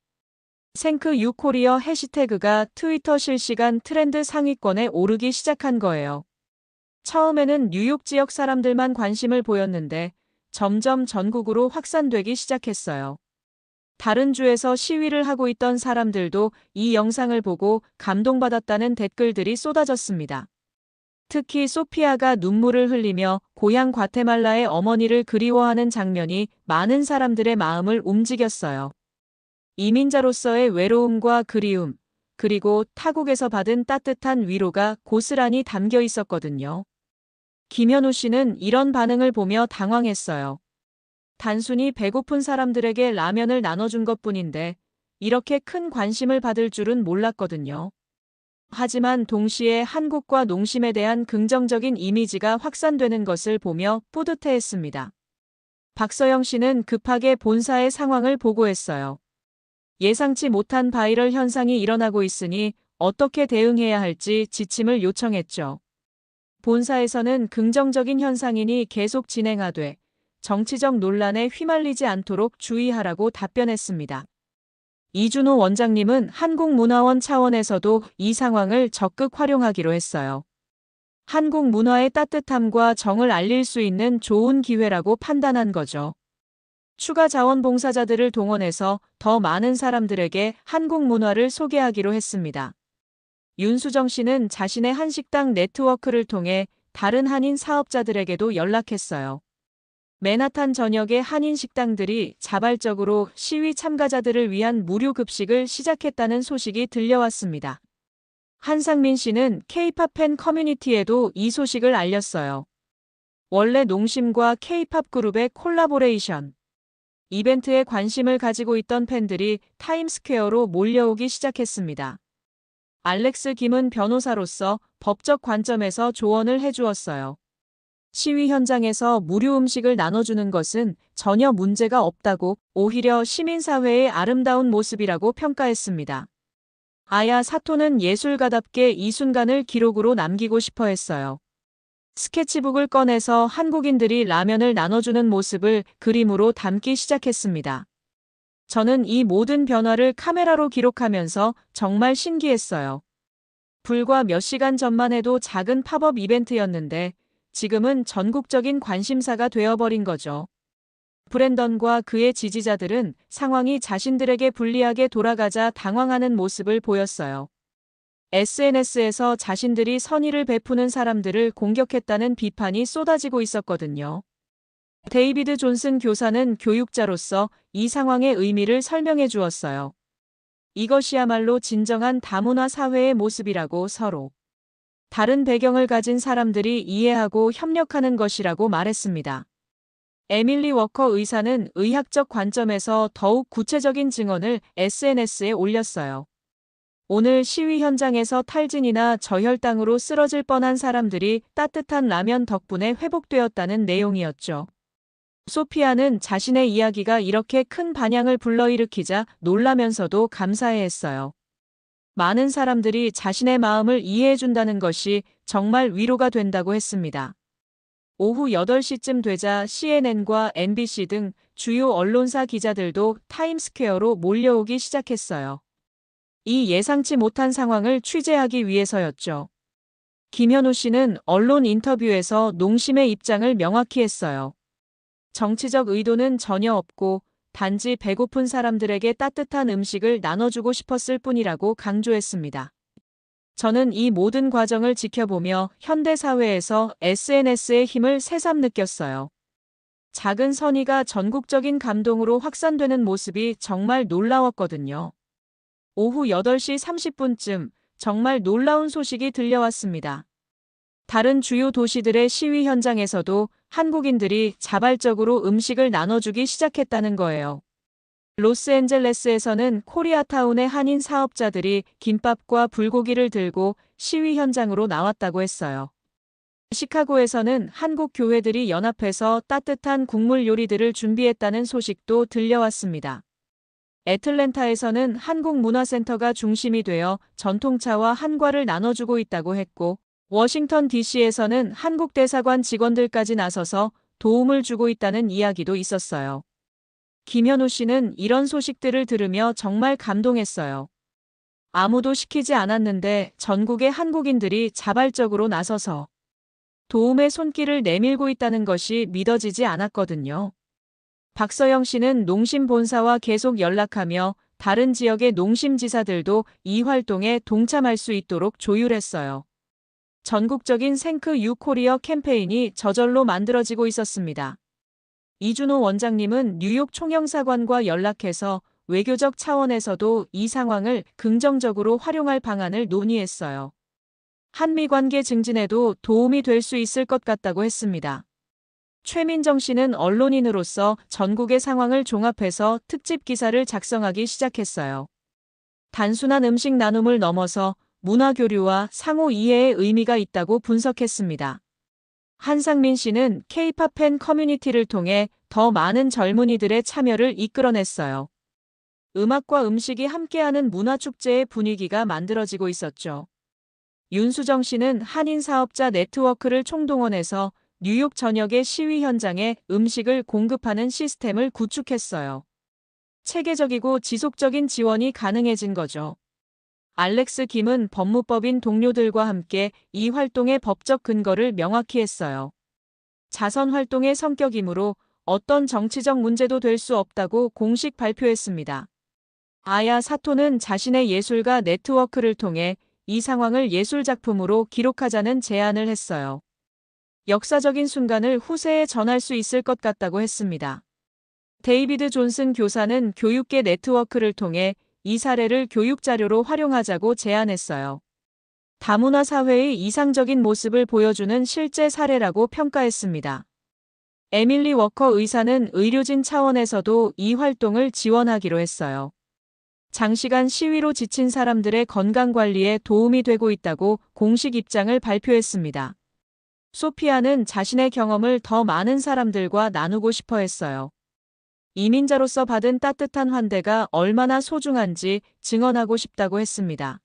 생크 유코리어 해시태그가 트위터 실시간 트렌드 상위권에 오르기 시작한 거예요. 처음에는 뉴욕 지역 사람들만 관심을 보였는데 점점 전국으로 확산되기 시작했어요. 다른 주에서 시위를 하고 있던 사람들도 이 영상을 보고 감동받았다는 댓글들이 쏟아졌습니다. 특히 소피아가 눈물을 흘리며 고향 과테말라의 어머니를 그리워하는 장면이 많은 사람들의 마음을 움직였어요. 이민자로서의 외로움과 그리움, 그리고 타국에서 받은 따뜻한 위로가 고스란히 담겨 있었거든요. 김현우 씨는 이런 반응을 보며 당황했어요. 단순히 배고픈 사람들에게 라면을 나눠준 것뿐인데 이렇게 큰 관심을 받을 줄은 몰랐거든요. 하지만 동시에 한국과 농심에 대한 긍정적인 이미지가 확산되는 것을 보며 뿌듯해했습니다. 박서영 씨는 급하게 본사의 상황을 보고했어요. 예상치 못한 바이럴 현상이 일어나고 있으니 어떻게 대응해야 할지 지침을 요청했죠. 본사에서는 긍정적인 현상이니 계속 진행하되 정치적 논란에 휘말리지 않도록 주의하라고 답변했습니다. 이준호 원장님은 한국문화원 차원에서도 이 상황을 적극 활용하기로 했어요. 한국 문화의 따뜻함과 정을 알릴 수 있는 좋은 기회라고 판단한 거죠. 추가 자원봉사자들을 동원해서 더 많은 사람들에게 한국 문화를 소개하기로 했습니다. 윤수정 씨는 자신의 한식당 네트워크를 통해 다른 한인 사업자들에게도 연락했어요. 맨하탄 전역의 한인 식당들이 자발적으로 시위 참가자들을 위한 무료 급식을 시작했다는 소식이 들려왔습니다. 한상민 씨는 K-팝 팬 커뮤니티에도 이 소식을 알렸어요. 원래 농심과 K-팝 그룹의 콜라보레이션 이벤트에 관심을 가지고 있던 팬들이 타임스퀘어로 몰려오기 시작했습니다. 알렉스 김은 변호사로서 법적 관점에서 조언을 해주었어요. 시위 현장에서 무료 음식을 나눠주는 것은 전혀 문제가 없다고, 오히려 시민사회의 아름다운 모습이라고 평가했습니다. 아야 사토는 예술가답게 이 순간을 기록으로 남기고 싶어 했어요. 스케치북을 꺼내서 한국인들이 라면을 나눠주는 모습을 그림으로 담기 시작했습니다. 저는 이 모든 변화를 카메라로 기록하면서 정말 신기했어요. 불과 몇 시간 전만 해도 작은 팝업 이벤트였는데 지금은 전국적인 관심사가 되어버린 거죠. 브랜던과 그의 지지자들은 상황이 자신들에게 불리하게 돌아가자 당황하는 모습을 보였어요. SNS에서 자신들이 선의를 베푸는 사람들을 공격했다는 비판이 쏟아지고 있었거든요. 데이비드 존슨 교사는 교육자로서 이 상황의 의미를 설명해 주었어요. 이것이야말로 진정한 다문화 사회의 모습이라고 서로 다른 배경을 가진 사람들이 이해하고 협력하는 것이라고 말했습니다. 에밀리 워커 의사는 의학적 관점에서 더욱 구체적인 증언을 SNS에 올렸어요. 오늘 시위 현장에서 탈진이나 저혈당으로 쓰러질 뻔한 사람들이 따뜻한 라면 덕분에 회복되었다는 내용이었죠. 소피아는 자신의 이야기가 이렇게 큰 반향을 불러일으키자 놀라면서도 감사해했어요. 많은 사람들이 자신의 마음을 이해해준다는 것이 정말 위로가 된다고 했습니다. 오후 8시쯤 되자 CNN과 MBC 등 주요 언론사 기자들도 타임스퀘어로 몰려오기 시작했어요. 이 예상치 못한 상황을 취재하기 위해서였죠. 김현우 씨는 언론 인터뷰에서 농심의 입장을 명확히 했어요. 정치적 의도는 전혀 없고 단지 배고픈 사람들에게 따뜻한 음식을 나눠주고 싶었을 뿐이라고 강조했습니다. 저는 이 모든 과정을 지켜보며 현대사회에서 SNS의 힘을 새삼 느꼈어요. 작은 선의가 전국적인 감동으로 확산되는 모습이 정말 놀라웠거든요. 오후 8시 30분쯤 정말 놀라운 소식이 들려왔습니다. 다른 주요 도시들의 시위 현장에서도 한국인들이 자발적으로 음식을 나눠주기 시작했다는 거예요. 로스앤젤레스에서는 코리아타운의 한인 사업자들이 김밥과 불고기를 들고 시위 현장으로 나왔다고 했어요. 시카고에서는 한국 교회들이 연합해서 따뜻한 국물 요리들을 준비했다는 소식도 들려왔습니다. 애틀랜타에서는 한국문화센터가 중심이 되어 전통차와 한과를 나눠주고 있다고 했고, 워싱턴 DC에서는 한국 대사관 직원들까지 나서서 도움을 주고 있다는 이야기도 있었어요. 김현우 씨는 이런 소식들을 들으며 정말 감동했어요. 아무도 시키지 않았는데 전국의 한국인들이 자발적으로 나서서 도움의 손길을 내밀고 있다는 것이 믿어지지 않았거든요. 박서영 씨는 농심 본사와 계속 연락하며 다른 지역의 농심 지사들도 이 활동에 동참할 수 있도록 조율했어요. 전국적인 생크 유 코리어 캠페인이 저절로 만들어지고 있었습니다. 이준호 원장님은 뉴욕 총영사관과 연락해서 외교적 차원에서도 이 상황을 긍정적으로 활용할 방안을 논의했어요. 한미 관계 증진에도 도움이 될 수 있을 것 같다고 했습니다. 최민정 씨는 언론인으로서 전국의 상황을 종합해서 특집 기사를 작성하기 시작했어요. 단순한 음식 나눔을 넘어서 문화 교류와 상호 이해의 의미가 있다고 분석했습니다. 한상민 씨는 K-팝 팬 커뮤니티를 통해 더 많은 젊은이들의 참여를 이끌어냈어요. 음악과 음식이 함께하는 문화축제의 분위기가 만들어지고 있었죠. 윤수정 씨는 한인 사업자 네트워크를 총동원해서 뉴욕 전역의 시위 현장에 음식을 공급하는 시스템을 구축했어요. 체계적이고 지속적인 지원이 가능해진 거죠. 알렉스 김은 법무법인 동료들과 함께 이 활동의 법적 근거를 명확히 했어요. 자선 활동의 성격이므로 어떤 정치적 문제도 될 수 없다고 공식 발표했습니다. 아야 사토는 자신의 예술가 네트워크를 통해 이 상황을 예술작품으로 기록하자는 제안을 했어요. 역사적인 순간을 후세에 전할 수 있을 것 같다고 했습니다. 데이비드 존슨 교사는 교육계 네트워크를 통해 이 사례를 교육자료로 활용하자고 제안했어요. 다문화 사회의 이상적인 모습을 보여주는 실제 사례라고 평가했습니다. 에밀리 워커 의사는 의료진 차원에서도 이 활동을 지원하기로 했어요. 장시간 시위로 지친 사람들의 건강관리에 도움이 되고 있다고 공식 입장을 발표했습니다. 소피아는 자신의 경험을 더 많은 사람들과 나누고 싶어 했어요. 이민자로서 받은 따뜻한 환대가 얼마나 소중한지 증언하고 싶다고 했습니다.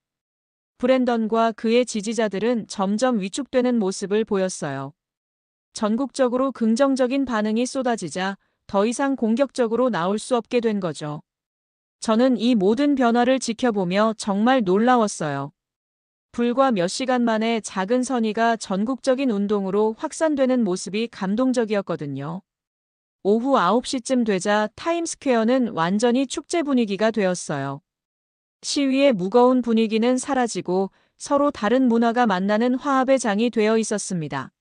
브랜던과 그의 지지자들은 점점 위축되는 모습을 보였어요. 전국적으로 긍정적인 반응이 쏟아지자 더 이상 공격적으로 나올 수 없게 된 거죠. 저는 이 모든 변화를 지켜보며 정말 놀라웠어요. 불과 몇 시간 만에 작은 선의가 전국적인 운동으로 확산되는 모습이 감동적이었거든요. 오후 9시쯤 되자 타임스퀘어는 완전히 축제 분위기가 되었어요. 시위의 무거운 분위기는 사라지고 서로 다른 문화가 만나는 화합의 장이 되어 있었습니다.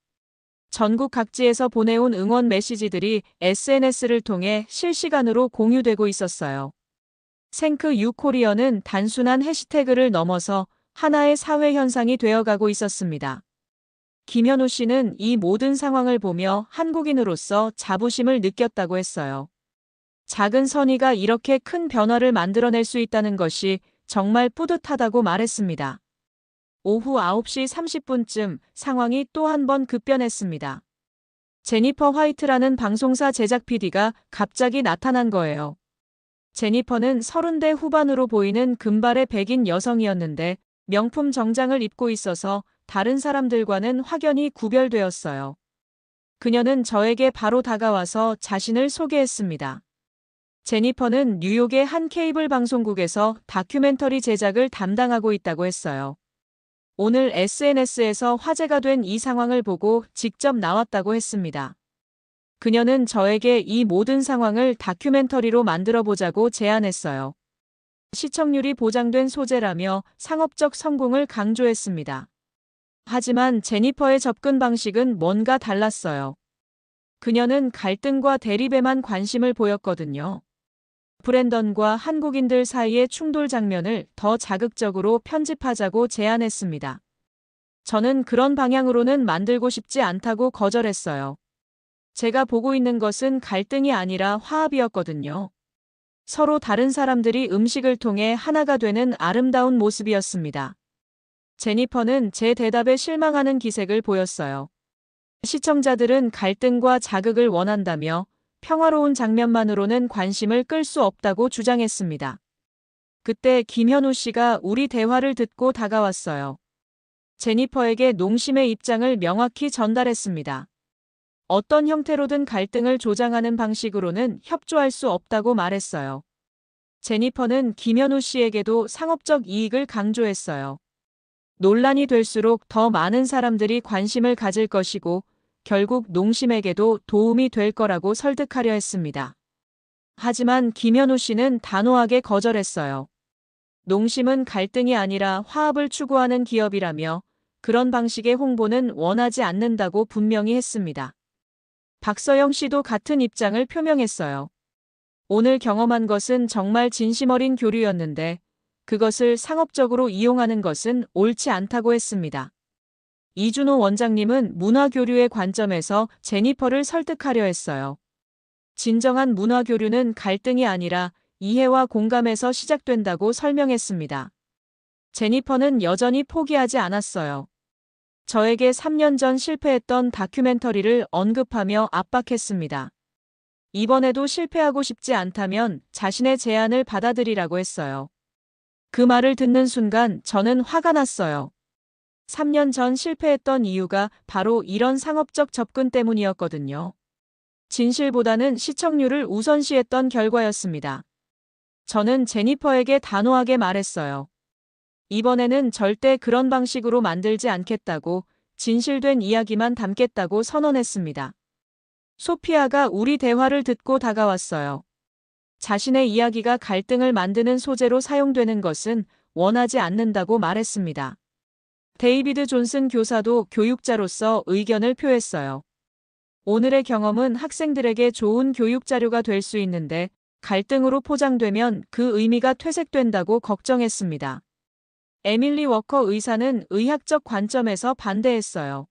전국 각지에서 보내온 응원 메시지들이 SNS를 통해 실시간으로 공유되고 있었어요. 생크 유 코리어는 단순한 해시태그를 넘어서 하나의 사회 현상이 되어가고 있었습니다. 김현우 씨는 이 모든 상황을 보며 한국인으로서 자부심을 느꼈다고 했어요. 작은 선의가 이렇게 큰 변화를 만들어낼 수 있다는 것이 정말 뿌듯하다고 말했습니다. 오후 9시 30분쯤 상황이 또 한 번 급변했습니다. 제니퍼 화이트라는 방송사 제작 PD가 갑자기 나타난 거예요. 제니퍼는 30대 후반으로 보이는 금발의 백인 여성이었는데 명품 정장을 입고 있어서 다른 사람들과는 확연히 구별되었어요. 그녀는 저에게 바로 다가와서 자신을 소개했습니다. 제니퍼는 뉴욕의 한 케이블 방송국에서 다큐멘터리 제작을 담당하고 있다고 했어요. 오늘 SNS에서 화제가 된 이 상황을 보고 직접 나왔다고 했습니다. 그녀는 저에게 이 모든 상황을 다큐멘터리로 만들어 보자고 제안했어요. 시청률이 보장된 소재라며 상업적 성공을 강조했습니다. 하지만 제니퍼의 접근 방식은 뭔가 달랐어요. 그녀는 갈등과 대립에만 관심을 보였거든요. 브랜던과 한국인들 사이의 충돌 장면을 더 자극적으로 편집하자고 제안했습니다. 저는 그런 방향으로는 만들고 싶지 않다고 거절했어요. 제가 보고 있는 것은 갈등이 아니라 화합이었거든요. 서로 다른 사람들이 음식을 통해 하나가 되는 아름다운 모습이었습니다. 제니퍼는 제 대답에 실망하는 기색을 보였어요. 시청자들은 갈등과 자극을 원한다며 평화로운 장면만으로는 관심을 끌 수 없다고 주장했습니다. 그때 김현우 씨가 우리 대화를 듣고 다가왔어요. 제니퍼에게 농심의 입장을 명확히 전달했습니다. 어떤 형태로든 갈등을 조장하는 방식으로는 협조할 수 없다고 말했어요. 제니퍼는 김현우 씨에게도 상업적 이익을 강조했어요. 논란이 될수록 더 많은 사람들이 관심을 가질 것이고 결국 농심에게도 도움이 될 거라고 설득하려 했습니다. 하지만 김현우 씨는 단호하게 거절했어요. 농심은 갈등이 아니라 화합을 추구하는 기업이라며 그런 방식의 홍보는 원하지 않는다고 분명히 했습니다. 박서영 씨도 같은 입장을 표명했어요. 오늘 경험한 것은 정말 진심 어린 교류였는데 그것을 상업적으로 이용하는 것은 옳지 않다고 했습니다. 이준호 원장님은 문화교류의 관점에서 제니퍼를 설득하려 했어요. 진정한 문화교류는 갈등이 아니라 이해와 공감에서 시작된다고 설명했습니다. 제니퍼는 여전히 포기하지 않았어요. 저에게 3년 전 실패했던 다큐멘터리를 언급하며 압박했습니다. 이번에도 실패하고 싶지 않다면 자신의 제안을 받아들이라고 했어요. 그 말을 듣는 순간 저는 화가 났어요. 3년 전 실패했던 이유가 바로 이런 상업적 접근 때문이었거든요. 진실보다는 시청률을 우선시했던 결과였습니다. 저는 제니퍼에게 단호하게 말했어요. 이번에는 절대 그런 방식으로 만들지 않겠다고 진실된 이야기만 담겠다고 선언했습니다. 소피아가 우리 대화를 듣고 다가왔어요. 자신의 이야기가 갈등을 만드는 소재로 사용되는 것은 원하지 않는다고 말했습니다. 데이비드 존슨 교사도 교육자로서 의견을 표했어요. 오늘의 경험은 학생들에게 좋은 교육 자료가 될 수 있는데 갈등으로 포장되면 그 의미가 퇴색된다고 걱정했습니다. 에밀리 워커 의사는 의학적 관점에서 반대했어요.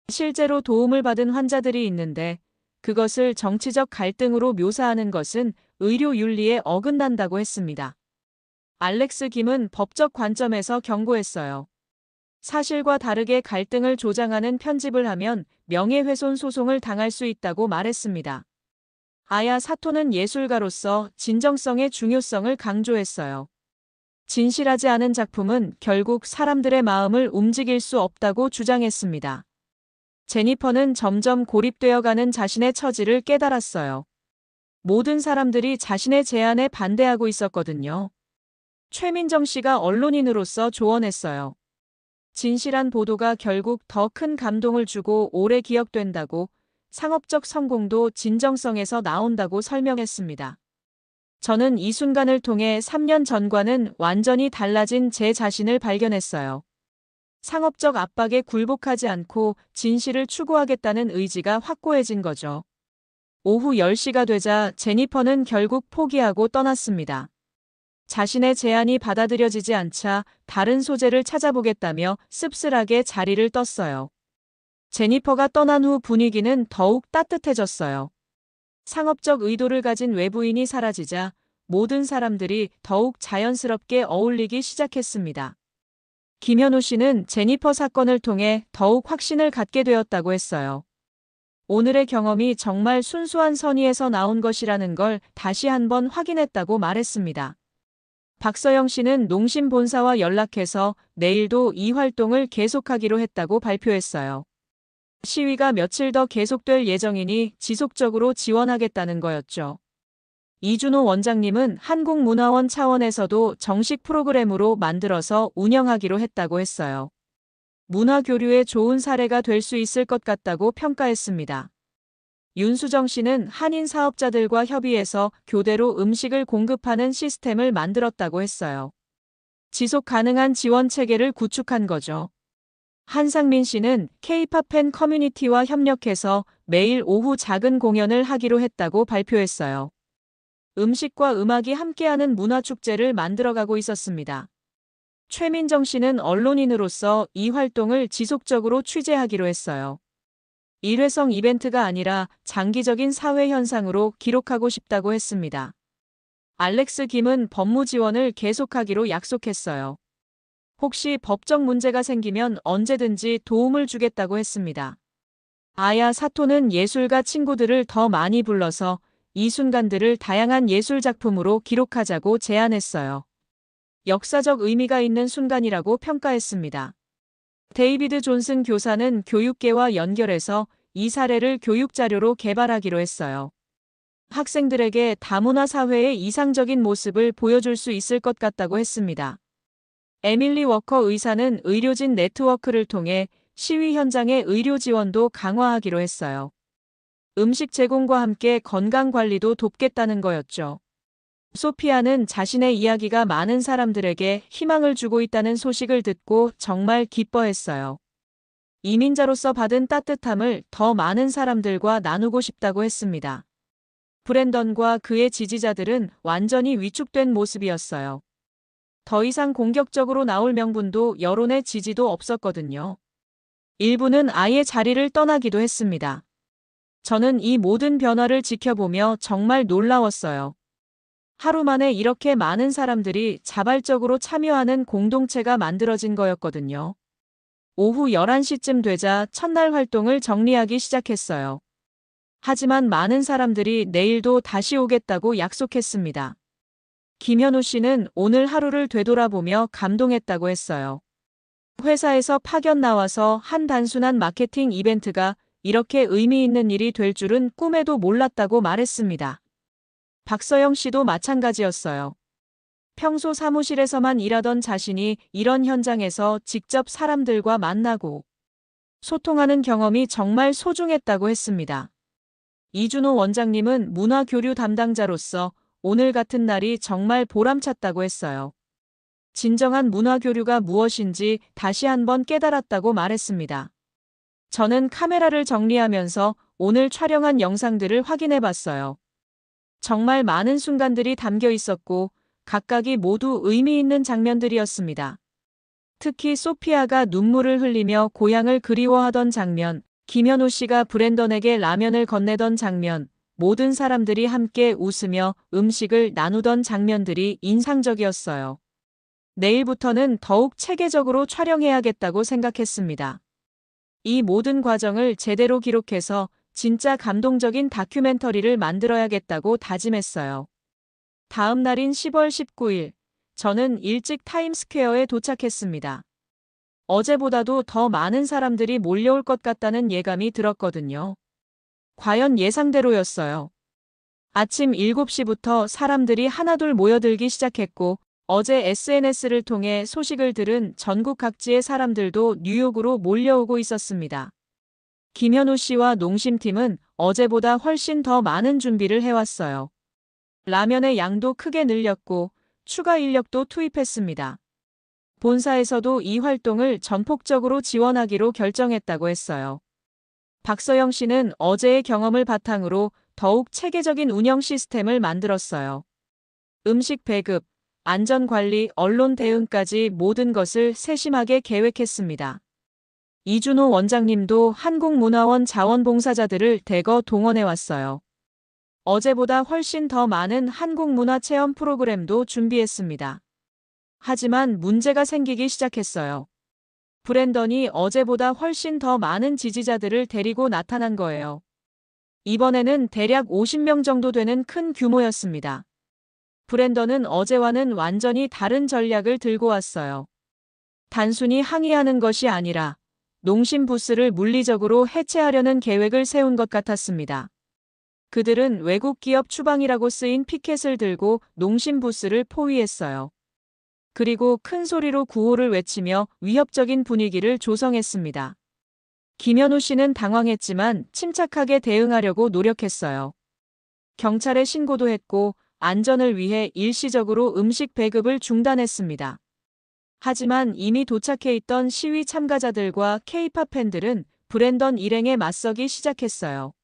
실제로 도움을 받은 환자들이 있는데 그것을 정치적 갈등으로 묘사하는 것은 의료 윤리에 어긋난다고 했습니다. 알렉스 김은 법적 관점에서 경고했어요. 사실과 다르게 갈등을 조장하는 편집을 하면 명예훼손 소송을 당할 수 있다고 말했습니다. 아야 사토는 예술가로서 진정성의 중요성을 강조했어요. 진실하지 않은 작품은 결국 사람들의 마음을 움직일 수 없다고 주장했습니다. 제니퍼는 점점 고립되어가는 자신의 처지를 깨달았어요. 모든 사람들이 자신의 제안에 반대하고 있었거든요. 최민정 씨가 언론인으로서 조언했어요. 진실한 보도가 결국 더 큰 감동을 주고 오래 기억된다고, 상업적 성공도 진정성에서 나온다고 설명했습니다. 저는 이 순간을 통해 3년 전과는 완전히 달라진 제 자신을 발견했어요. 상업적 압박에 굴복하지 않고 진실을 추구하겠다는 의지가 확고해진 거죠. 오후 10시가 되자 제니퍼는 결국 포기하고 떠났습니다. 자신의 제안이 받아들여지지 않자 다른 소재를 찾아보겠다며 씁쓸하게 자리를 떴어요. 제니퍼가 떠난 후 분위기는 더욱 따뜻해졌어요. 상업적 의도를 가진 외부인이 사라지자 모든 사람들이 더욱 자연스럽게 어울리기 시작했습니다. 김현우 씨는 제니퍼 사건을 통해 더욱 확신을 갖게 되었다고 했어요. 오늘의 경험이 정말 순수한 선의에서 나온 것이라는 걸 다시 한번 확인했다고 말했습니다. 박서영 씨는 농심 본사와 연락해서 내일도 이 활동을 계속하기로 했다고 발표했어요. 시위가 며칠 더 계속될 예정이니 지속적으로 지원하겠다는 거였죠. 이준호 원장님은 한국문화원 차원에서도 정식 프로그램으로 만들어서 운영하기로 했다고 했어요. 문화교류의 좋은 사례가 될 수 있을 것 같다고 평가했습니다. 윤수정 씨는 한인 사업자들과 협의해서 교대로 음식을 공급하는 시스템을 만들었다고 했어요. 지속 가능한 지원 체계를 구축한 거죠. 한상민 씨는 K-팝 팬 커뮤니티와 협력해서 매일 오후 작은 공연을 하기로 했다고 발표했어요. 음식과 음악이 함께하는 문화축제를 만들어가고 있었습니다. 최민정 씨는 언론인으로서 이 활동을 지속적으로 취재하기로 했어요. 일회성 이벤트가 아니라 장기적인 사회 현상으로 기록하고 싶다고 했습니다. 알렉스 김은 법무 지원을 계속하기로 약속했어요. 혹시 법적 문제가 생기면 언제든지 도움을 주겠다고 했습니다. 아야 사토는 예술가 친구들을 더 많이 불러서 이 순간들을 다양한 예술 작품으로 기록하자고 제안했어요. 역사적 의미가 있는 순간이라고 평가했습니다. 데이비드 존슨 교사는 교육계와 연결해서 이 사례를 교육자료로 개발하기로 했어요. 학생들에게 다문화 사회의 이상적인 모습을 보여줄 수 있을 것 같다고 했습니다. 에밀리 워커 의사는 의료진 네트워크를 통해 시위 현장의 의료 지원도 강화하기로 했어요. 음식 제공과 함께 건강관리도 돕겠다는 거였죠. 소피아는 자신의 이야기가 많은 사람들에게 희망을 주고 있다는 소식을 듣고 정말 기뻐했어요. 이민자로서 받은 따뜻함을 더 많은 사람들과 나누고 싶다고 했습니다. 브랜던과 그의 지지자들은 완전히 위축된 모습이었어요. 더 이상 공격적으로 나올 명분도 여론의 지지도 없었거든요. 일부는 아예 자리를 떠나기도 했습니다. 저는 이 모든 변화를 지켜보며 정말 놀라웠어요. 하루 만에 이렇게 많은 사람들이 자발적으로 참여하는 공동체가 만들어진 거였거든요. 오후 11시쯤 되자 첫날 활동을 정리하기 시작했어요. 하지만 많은 사람들이 내일도 다시 오겠다고 약속했습니다. 김현우 씨는 오늘 하루를 되돌아보며 감동했다고 했어요. 회사에서 파견 나와서 한 단순한 마케팅 이벤트가 이렇게 의미 있는 일이 될 줄은 꿈에도 몰랐다고 말했습니다. 박서영 씨도 마찬가지였어요. 평소 사무실에서만 일하던 자신이 이런 현장에서 직접 사람들과 만나고 소통하는 경험이 정말 소중했다고 했습니다. 이준호 원장님은 문화교류 담당자로서 오늘 같은 날이 정말 보람찼다고 했어요. 진정한 문화교류가 무엇인지 다시 한번 깨달았다고 말했습니다. 저는 카메라를 정리하면서 오늘 촬영한 영상들을 확인해 봤어요. 정말 많은 순간들이 담겨 있었고 각각이 모두 의미 있는 장면들이었습니다. 특히 소피아가 눈물을 흘리며 고향을 그리워하던 장면, 김현우 씨가 브랜던에게 라면을 건네던 장면, 모든 사람들이 함께 웃으며 음식을 나누던 장면들이 인상적이었어요. 내일부터는 더욱 체계적으로 촬영해야겠다고 생각했습니다. 이 모든 과정을 제대로 기록해서 진짜 감동적인 다큐멘터리를 만들어야겠다고 다짐했어요. 다음 날인 10월 19일, 저는 일찍 타임스퀘어에 도착했습니다. 어제보다도 더 많은 사람들이 몰려올 것 같다는 예감이 들었거든요. 과연 예상대로였어요. 아침 7시부터 사람들이 하나둘 모여들기 시작했고, 어제 SNS를 통해 소식을 들은 전국 각지의 사람들도 뉴욕으로 몰려오고 있었습니다. 김현우 씨와 농심팀은 어제보다 훨씬 더 많은 준비를 해왔어요. 라면의 양도 크게 늘렸고 추가 인력도 투입했습니다. 본사에서도 이 활동을 전폭적으로 지원하기로 결정했다고 했어요. 박서영 씨는 어제의 경험을 바탕으로 더욱 체계적인 운영 시스템을 만들었어요. 음식 배급, 안전관리, 언론 대응까지 모든 것을 세심하게 계획했습니다. 이준호 원장님도 한국문화원 자원봉사자들을 대거 동원해왔어요. 어제보다 훨씬 더 많은 한국문화 체험 프로그램도 준비했습니다. 하지만 문제가 생기기 시작했어요. 브랜던이 어제보다 훨씬 더 많은 지지자들을 데리고 나타난 거예요. 이번에는 대략 50명 정도 되는 큰 규모였습니다. 브랜던은 어제와는 완전히 다른 전략을 들고 왔어요. 단순히 항의하는 것이 아니라 농심 부스를 물리적으로 해체하려는 계획을 세운 것 같았습니다. 그들은 외국 기업 추방이라고 쓰인 피켓을 들고 농심 부스를 포위했어요. 그리고 큰 소리로 구호를 외치며 위협적인 분위기를 조성했습니다. 김현우 씨는 당황했지만 침착하게 대응하려고 노력했어요. 경찰에 신고도 했고 안전을 위해 일시적으로 음식 배급을 중단했습니다. 하지만 이미 도착해 있던 시위 참가자들과 K-팝 팬들은 브랜던 일행에 맞서기 시작했어요.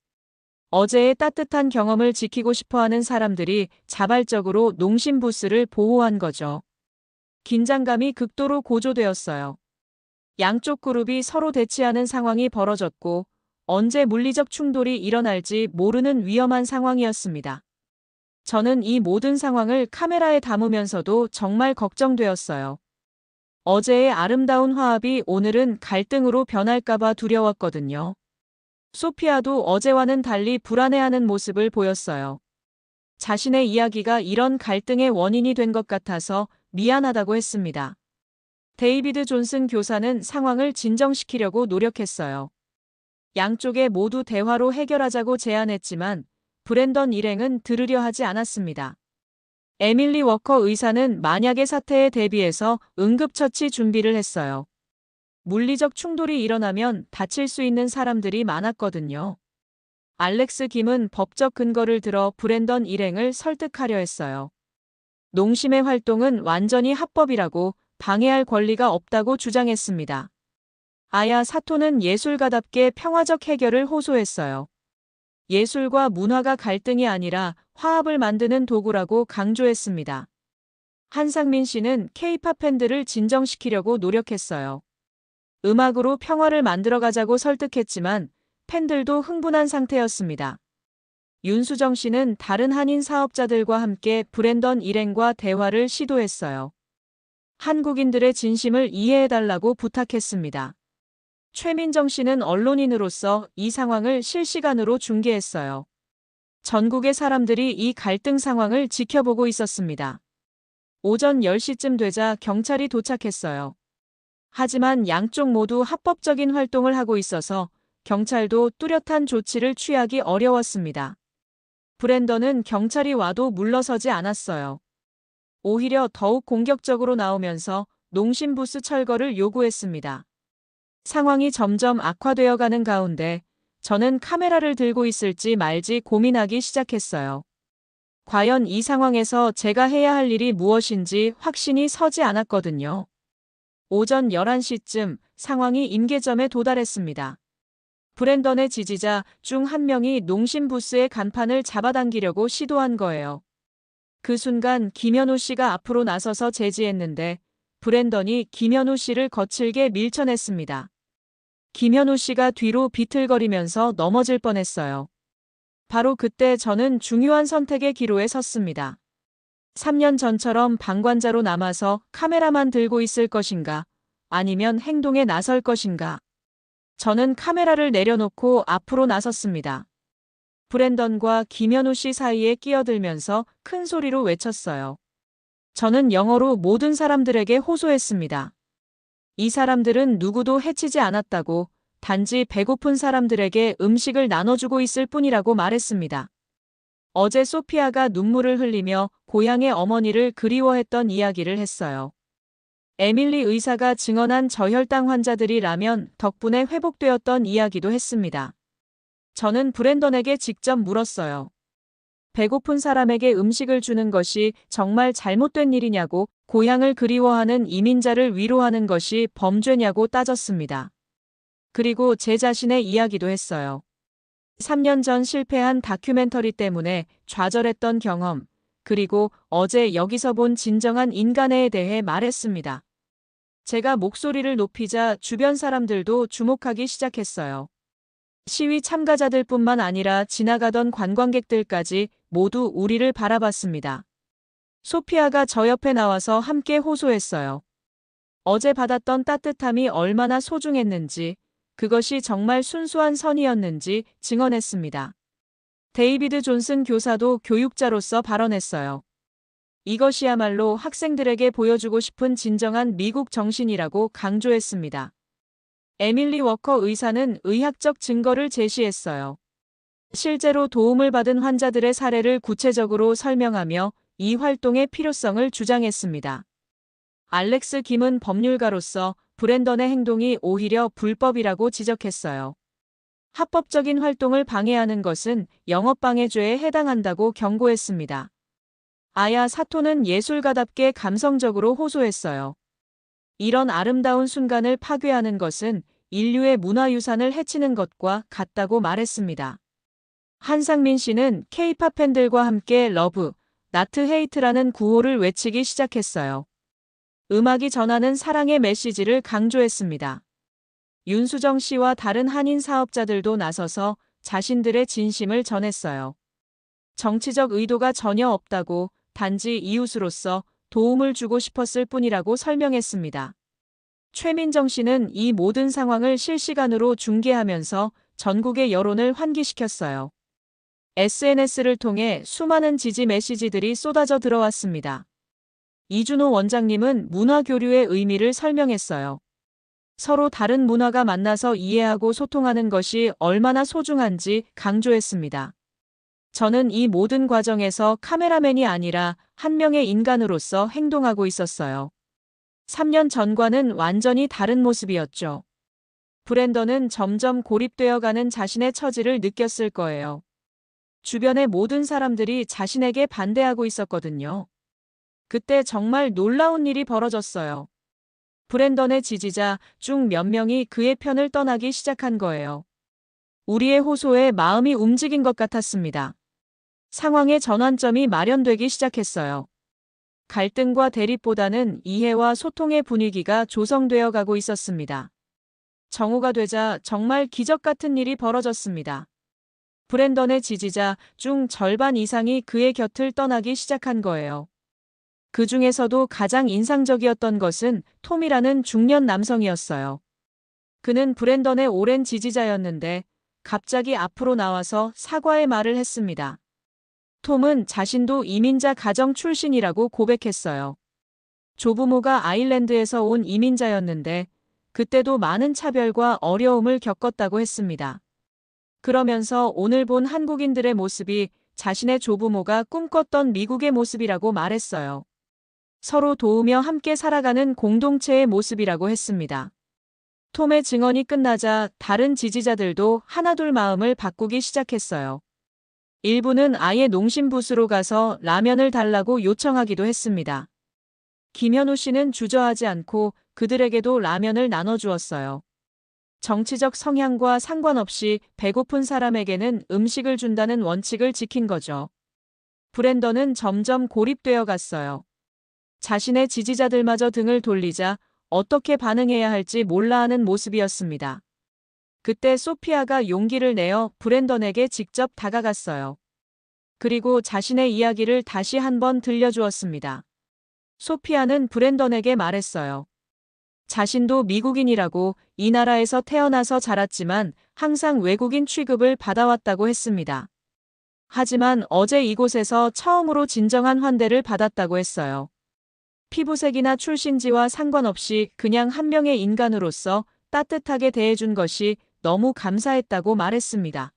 어제의 따뜻한 경험을 지키고 싶어하는 사람들이 자발적으로 농심 부스를 보호한 거죠. 긴장감이 극도로 고조되었어요. 양쪽 그룹이 서로 대치하는 상황이 벌어졌고 언제 물리적 충돌이 일어날지 모르는 위험한 상황이었습니다. 저는 이 모든 상황을 카메라에 담으면서도 정말 걱정되었어요. 어제의 아름다운 화합이 오늘은 갈등으로 변할까봐 두려웠거든요. 소피아도 어제와는 달리 불안해하는 모습을 보였어요. 자신의 이야기가 이런 갈등의 원인이 된 것 같아서 미안하다고 했습니다. 데이비드 존슨 교사는 상황을 진정시키려고 노력했어요. 양쪽에 모두 대화로 해결하자고 제안했지만 브랜던 일행은 들으려 하지 않았습니다. 에밀리 워커 의사는 만약의 사태에 대비해서 응급처치 준비를 했어요. 물리적 충돌이 일어나면 다칠 수 있는 사람들이 많았거든요. 알렉스 김은 법적 근거를 들어 브랜던 일행을 설득하려 했어요. 농심의 활동은 완전히 합법이라고 방해할 권리가 없다고 주장했습니다. 아야 사토는 예술가답게 평화적 해결을 호소했어요. 예술과 문화가 갈등이 아니라 화합을 만드는 도구라고 강조했습니다. 한상민 씨는 K-팝 팬들을 진정시키려고 노력했어요. 음악으로 평화를 만들어가자고 설득했지만 팬들도 흥분한 상태였습니다. 윤수정 씨는 다른 한인 사업자들과 함께 브랜던 일행과 대화를 시도했어요. 한국인들의 진심을 이해해달라고 부탁했습니다. 최민정 씨는 언론인으로서 이 상황을 실시간으로 중계했어요. 전국의 사람들이 이 갈등 상황을 지켜보고 있었습니다. 오전 10시쯤 되자 경찰이 도착했어요. 하지만 양쪽 모두 합법적인 활동을 하고 있어서 경찰도 뚜렷한 조치를 취하기 어려웠습니다. 브랜던은 경찰이 와도 물러서지 않았어요. 오히려 더욱 공격적으로 나오면서 농심 부스 철거를 요구했습니다. 상황이 점점 악화되어 가는 가운데 저는 카메라를 들고 있을지 말지 고민하기 시작했어요. 과연 이 상황에서 제가 해야 할 일이 무엇인지 확신이 서지 않았거든요. 오전 11시쯤 상황이 임계점에 도달했습니다. 브랜던의 지지자 중 한 명이 농심 부스의 간판을 잡아당기려고 시도한 거예요. 그 순간 김현우 씨가 앞으로 나서서 제지했는데 브랜던이 김현우 씨를 거칠게 밀쳐냈습니다. 김현우 씨가 뒤로 비틀거리면서 넘어질 뻔했어요. 바로 그때 저는 중요한 선택의 기로에 섰습니다. 3년 전처럼 방관자로 남아서 카메라만 들고 있을 것인가, 아니면 행동에 나설 것인가. 저는 카메라를 내려놓고 앞으로 나섰습니다. 브랜던과 김현우 씨 사이에 끼어들면서 큰 소리로 외쳤어요. 저는 영어로 모든 사람들에게 호소했습니다. 이 사람들은 누구도 해치지 않았다고, 단지 배고픈 사람들에게 음식을 나눠주고 있을 뿐이라고 말했습니다. 어제 소피아가 눈물을 흘리며 고향의 어머니를 그리워했던 이야기를 했어요. 에밀리 의사가 증언한 저혈당 환자들이 라면 덕분에 회복되었던 이야기도 했습니다. 저는 브랜던에게 직접 물었어요. 배고픈 사람에게 음식을 주는 것이 정말 잘못된 일이냐고, 고향을 그리워하는 이민자를 위로하는 것이 범죄냐고 따졌습니다. 그리고 제 자신의 이야기도 했어요. 3년 전 실패한 다큐멘터리 때문에 좌절했던 경험, 그리고 어제 여기서 본 진정한 인간애에 대해 말했습니다. 제가 목소리를 높이자 주변 사람들도 주목하기 시작했어요. 시위 참가자들뿐만 아니라 지나가던 관광객들까지 모두 우리를 바라봤습니다. 소피아가 저 옆에 나와서 함께 호소했어요. 어제 받았던 따뜻함이 얼마나 소중했는지, 그것이 정말 순수한 선의였는지 증언했습니다. 데이비드 존슨 교사도 교육자로서 발언했어요. 이것이야말로 학생들에게 보여주고 싶은 진정한 미국 정신이라고 강조했습니다. 에밀리 워커 의사는 의학적 증거를 제시했어요. 실제로 도움을 받은 환자들의 사례를 구체적으로 설명하며 이 활동의 필요성을 주장했습니다. 알렉스 김은 법률가로서 브랜던의 행동이 오히려 불법이라고 지적했어요. 합법적인 활동을 방해하는 것은 영업방해죄에 해당한다고 경고했습니다. 아야 사토는 예술가답게 감성적으로 호소했어요. 이런 아름다운 순간을 파괴하는 것은 인류의 문화유산을 해치는 것과 같다고 말했습니다. 한상민 씨는 K-팝 팬들과 함께 러브, 나트 헤이트라는 구호를 외치기 시작했어요. 음악이 전하는 사랑의 메시지를 강조했습니다. 윤수정 씨와 다른 한인 사업자들도 나서서 자신들의 진심을 전했어요. 정치적 의도가 전혀 없다고, 단지 이웃으로서 도움을 주고 싶었을 뿐이라고 설명했습니다. 최민정 씨는 이 모든 상황을 실시간으로 중계하면서 전국의 여론을 환기시켰어요. SNS를 통해 수많은 지지 메시지들이 쏟아져 들어왔습니다. 이준호 원장님은 문화교류의 의미를 설명했어요. 서로 다른 문화가 만나서 이해하고 소통하는 것이 얼마나 소중한지 강조했습니다. 저는 이 모든 과정에서 카메라맨이 아니라 한 명의 인간으로서 행동하고 있었어요. 3년 전과는 완전히 다른 모습이었죠. 브랜던은 점점 고립되어가는 자신의 처지를 느꼈을 거예요. 주변의 모든 사람들이 자신에게 반대하고 있었거든요. 그때 정말 놀라운 일이 벌어졌어요. 브랜던의 지지자 중 몇 명이 그의 편을 떠나기 시작한 거예요. 우리의 호소에 마음이 움직인 것 같았습니다. 상황의 전환점이 마련되기 시작했어요. 갈등과 대립보다는 이해와 소통의 분위기가 조성되어 가고 있었습니다. 정오가 되자 정말 기적 같은 일이 벌어졌습니다. 브랜던의 지지자 중 절반 이상이 그의 곁을 떠나기 시작한 거예요. 그 중에서도 가장 인상적이었던 것은 톰이라는 중년 남성이었어요. 그는 브랜던의 오랜 지지자였는데 갑자기 앞으로 나와서 사과의 말을 했습니다. 톰은 자신도 이민자 가정 출신이라고 고백했어요. 조부모가 아일랜드에서 온 이민자였는데 그때도 많은 차별과 어려움을 겪었다고 했습니다. 그러면서 오늘 본 한국인들의 모습이 자신의 조부모가 꿈꿨던 미국의 모습이라고 말했어요. 서로 도우며 함께 살아가는 공동체의 모습이라고 했습니다. 톰의 증언이 끝나자 다른 지지자들도 하나둘 마음을 바꾸기 시작했어요. 일부는 아예 농심부스로 가서 라면을 달라고 요청하기도 했습니다. 김현우 씨는 주저하지 않고 그들에게도 라면을 나눠주었어요. 정치적 성향과 상관없이 배고픈 사람에게는 음식을 준다는 원칙을 지킨 거죠. 브랜던은 점점 고립되어 갔어요. 자신의 지지자들마저 등을 돌리자 어떻게 반응해야 할지 몰라 하는 모습이었습니다. 그때 소피아가 용기를 내어 브랜던에게 직접 다가갔어요. 그리고 자신의 이야기를 다시 한번 들려주었습니다. 소피아는 브랜던에게 말했어요. 자신도 미국인이라고, 이 나라에서 태어나서 자랐지만 항상 외국인 취급을 받아왔다고 했습니다. 하지만 어제 이곳에서 처음으로 진정한 환대를 받았다고 했어요. 피부색이나 출신지와 상관없이 그냥 한 명의 인간으로서 따뜻하게 대해준 것이 너무 감사했다고 말했습니다.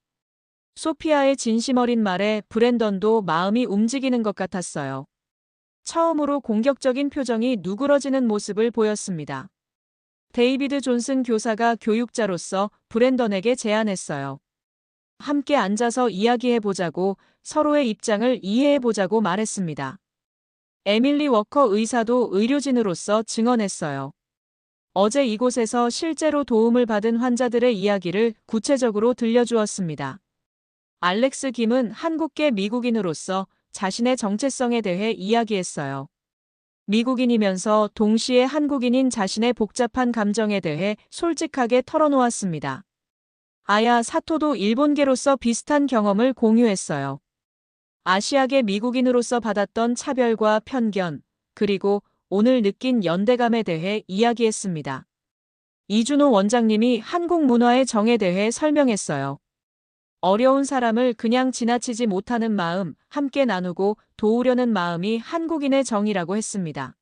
소피아의 진심 어린 말에 브랜던도 마음이 움직이는 것 같았어요. 처음으로 공격적인 표정이 누그러지는 모습을 보였습니다. 데이비드 존슨 교사가 교육자로서 브랜던에게 제안했어요. 함께 앉아서 이야기해보자고, 서로의 입장을 이해해보자고 말했습니다. 에밀리 워커 의사도 의료진으로서 증언했어요. 어제 이곳에서 실제로 도움을 받은 환자들의 이야기를 구체적으로 들려주었습니다. 알렉스 김은 한국계 미국인으로서 자신의 정체성에 대해 이야기했어요. 미국인이면서 동시에 한국인인 자신의 복잡한 감정에 대해 솔직하게 털어놓았습니다. 아야 사토도 일본계로서 비슷한 경험을 공유했어요. 아시아계 미국인으로서 받았던 차별과 편견, 그리고 오늘 느낀 연대감에 대해 이야기했습니다. 이준호 원장님이 한국 문화의 정에 대해 설명했어요. 어려운 사람을 그냥 지나치지 못하는 마음, 함께 나누고 도우려는 마음이 한국인의 정이라고 했습니다.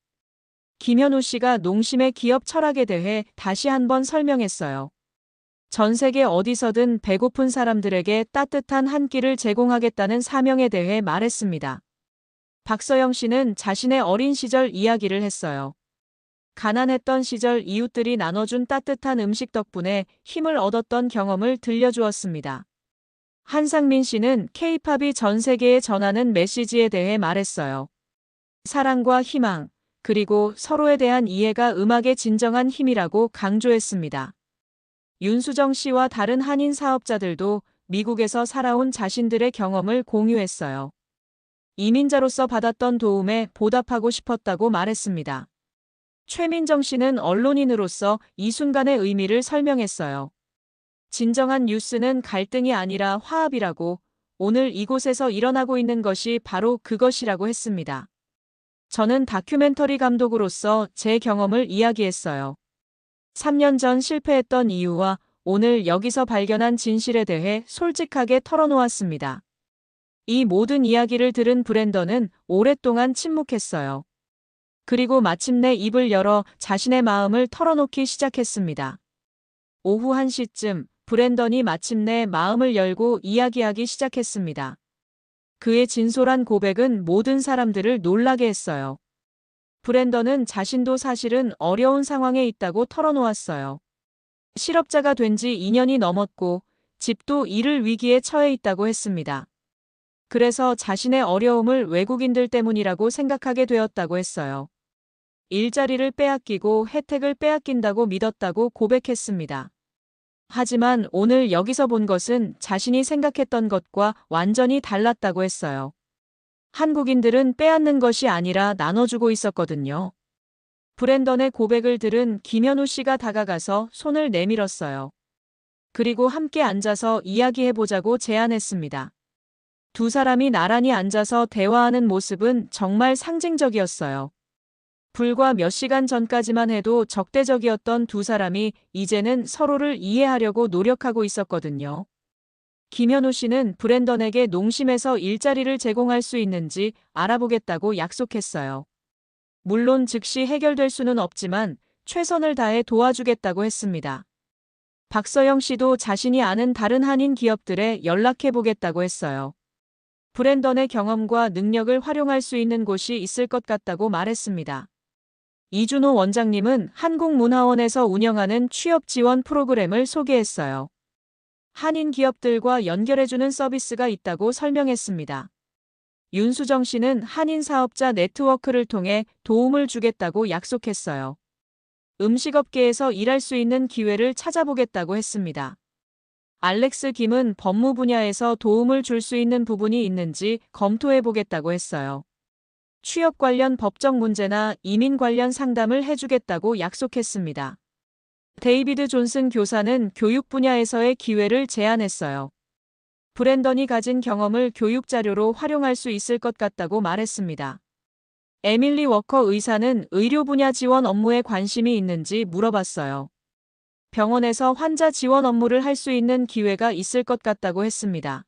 김현우 씨가 농심의 기업 철학에 대해 다시 한번 설명했어요. 전 세계 어디서든 배고픈 사람들에게 따뜻한 한 끼를 제공하겠다는 사명에 대해 말했습니다. 박서영 씨는 자신의 어린 시절 이야기를 했어요. 가난했던 시절 이웃들이 나눠준 따뜻한 음식 덕분에 힘을 얻었던 경험을 들려주었습니다. 한상민 씨는 K-팝이 전 세계에 전하는 메시지에 대해 말했어요. 사랑과 희망, 그리고 서로에 대한 이해가 음악의 진정한 힘이라고 강조했습니다. 윤수정 씨와 다른 한인 사업자들도 미국에서 살아온 자신들의 경험을 공유했어요. 이민자로서 받았던 도움에 보답하고 싶었다고 말했습니다. 최민정 씨는 언론인으로서 이 순간의 의미를 설명했어요. 진정한 뉴스는 갈등이 아니라 화합이라고, 오늘 이곳에서 일어나고 있는 것이 바로 그것이라고 했습니다. 저는 다큐멘터리 감독으로서 제 경험을 이야기했어요. 3년 전 실패했던 이유와 오늘 여기서 발견한 진실에 대해 솔직하게 털어놓았습니다. 이 모든 이야기를 들은 브랜던은 오랫동안 침묵했어요. 그리고 마침내 입을 열어 자신의 마음을 털어놓기 시작했습니다. 오후 1시쯤 브랜던이 마침내 마음을 열고 이야기하기 시작했습니다. 그의 진솔한 고백은 모든 사람들을 놀라게 했어요. 브랜던은 자신도 사실은 어려운 상황에 있다고 털어놓았어요. 실업자가 된 지 2년이 넘었고 집도 잃을 위기에 처해 있다고 했습니다. 그래서 자신의 어려움을 외국인들 때문이라고 생각하게 되었다고 했어요. 일자리를 빼앗기고 혜택을 빼앗긴다고 믿었다고 고백했습니다. 하지만 오늘 여기서 본 것은 자신이 생각했던 것과 완전히 달랐다고 했어요. 한국인들은 빼앗는 것이 아니라 나눠주고 있었거든요. 브랜던의 고백을 들은 김현우 씨가 다가가서 손을 내밀었어요. 그리고 함께 앉아서 이야기해보자고 제안했습니다. 두 사람이 나란히 앉아서 대화하는 모습은 정말 상징적이었어요. 불과 몇 시간 전까지만 해도 적대적이었던 두 사람이 이제는 서로를 이해하려고 노력하고 있었거든요. 김현우 씨는 브랜던에게 농심에서 일자리를 제공할 수 있는지 알아보겠다고 약속했어요. 물론 즉시 해결될 수는 없지만 최선을 다해 도와주겠다고 했습니다. 박서영 씨도 자신이 아는 다른 한인 기업들에 연락해보겠다고 했어요. 브랜던의 경험과 능력을 활용할 수 있는 곳이 있을 것 같다고 말했습니다. 이준호 원장님은 한국문화원에서 운영하는 취업 지원 프로그램을 소개했어요. 한인 기업들과 연결해주는 서비스가 있다고 설명했습니다. 윤수정 씨는 한인 사업자 네트워크를 통해 도움을 주겠다고 약속했어요. 음식업계에서 일할 수 있는 기회를 찾아보겠다고 했습니다. 알렉스 김은 법무 분야에서 도움을 줄 수 있는 부분이 있는지 검토해보겠다고 했어요. 취업 관련 법적 문제나 이민 관련 상담을 해주겠다고 약속했습니다. 데이비드 존슨 교사는 교육 분야에서의 기회를 제안했어요. 브랜던이 가진 경험을 교육 자료로 활용할 수 있을 것 같다고 말했습니다. 에밀리 워커 의사는 의료 분야 지원 업무에 관심이 있는지 물어봤어요. 병원에서 환자 지원 업무를 할 수 있는 기회가 있을 것 같다고 했습니다.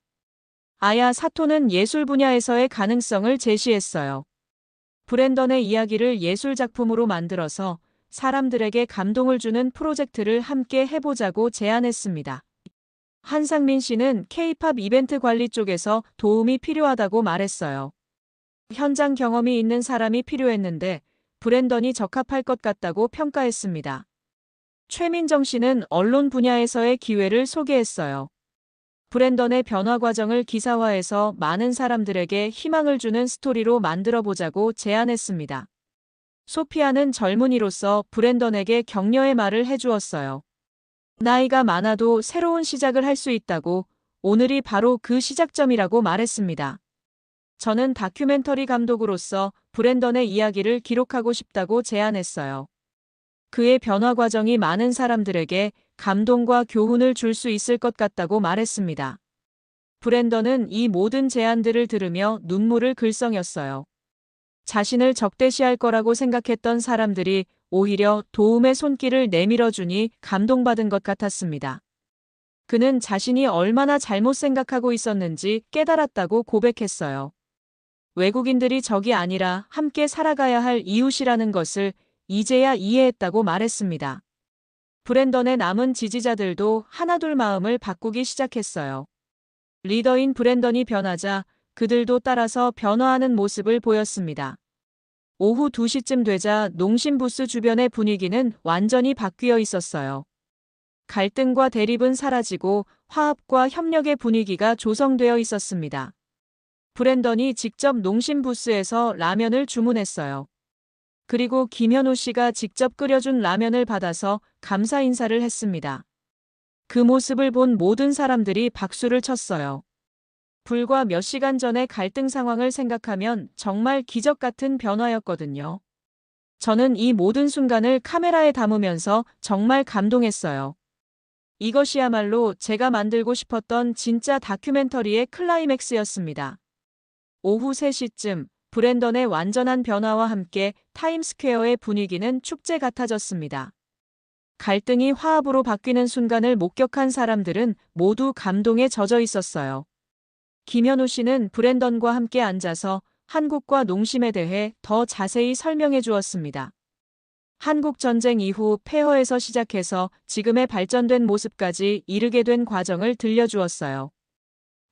아야 사토는 예술 분야에서의 가능성을 제시했어요. 브랜던의 이야기를 예술작품으로 만들어서 사람들에게 감동을 주는 프로젝트를 함께 해보자고 제안했습니다. 한상민 씨는 K-팝 이벤트 관리 쪽에서 도움이 필요하다고 말했어요. 현장 경험이 있는 사람이 필요했는데 브랜던이 적합할 것 같다고 평가했습니다. 최민정 씨는 언론 분야에서의 기회를 소개했어요. 브랜던의 변화 과정을 기사화해서 많은 사람들에게 희망을 주는 스토리로 만들어 보자고 제안했습니다. 소피아는 젊은이로서 브랜던에게 격려의 말을 해주었어요. 나이가 많아도 새로운 시작을 할 수 있다고, 오늘이 바로 그 시작점이라고 말했습니다. 저는 다큐멘터리 감독으로서 브랜던의 이야기를 기록하고 싶다고 제안했어요. 그의 변화 과정이 많은 사람들에게 감동과 교훈을 줄 수 있을 것 같다고 말했습니다. 브랜던은 이 모든 제안들을 들으며 눈물을 글썽였어요. 자신을 적대시할 거라고 생각했던 사람들이 오히려 도움의 손길을 내밀어주니 감동받은 것 같았습니다. 그는 자신이 얼마나 잘못 생각하고 있었는지 깨달았다고 고백했어요. 외국인들이 적이 아니라 함께 살아가야 할 이웃이라는 것을 이제야 이해했다고 말했습니다. 브랜던의 남은 지지자들도 하나둘 마음을 바꾸기 시작했어요. 리더인 브랜던이 변하자 그들도 따라서 변화하는 모습을 보였습니다. 오후 2시쯤 되자 농심 부스 주변의 분위기는 완전히 바뀌어 있었어요. 갈등과 대립은 사라지고 화합과 협력의 분위기가 조성되어 있었습니다. 브랜던이 직접 농심 부스에서 라면을 주문했어요. 그리고 김현우 씨가 직접 끓여준 라면을 받아서 감사 인사를 했습니다. 그 모습을 본 모든 사람들이 박수를 쳤어요. 불과 몇 시간 전의 갈등 상황을 생각하면 정말 기적 같은 변화였거든요. 저는 이 모든 순간을 카메라에 담으면서 정말 감동했어요. 이것이야말로 제가 만들고 싶었던 진짜 다큐멘터리의 클라이맥스였습니다. 오후 3시쯤 브랜던의 완전한 변화와 함께 타임스퀘어의 분위기는 축제 같아졌습니다. 갈등이 화합으로 바뀌는 순간을 목격한 사람들은 모두 감동에 젖어 있었어요. 김현우 씨는 브랜던과 함께 앉아서 한국과 농심에 대해 더 자세히 설명해 주었습니다. 한국 전쟁 이후 폐허에서 시작해서 지금의 발전된 모습까지 이르게 된 과정을 들려주었어요.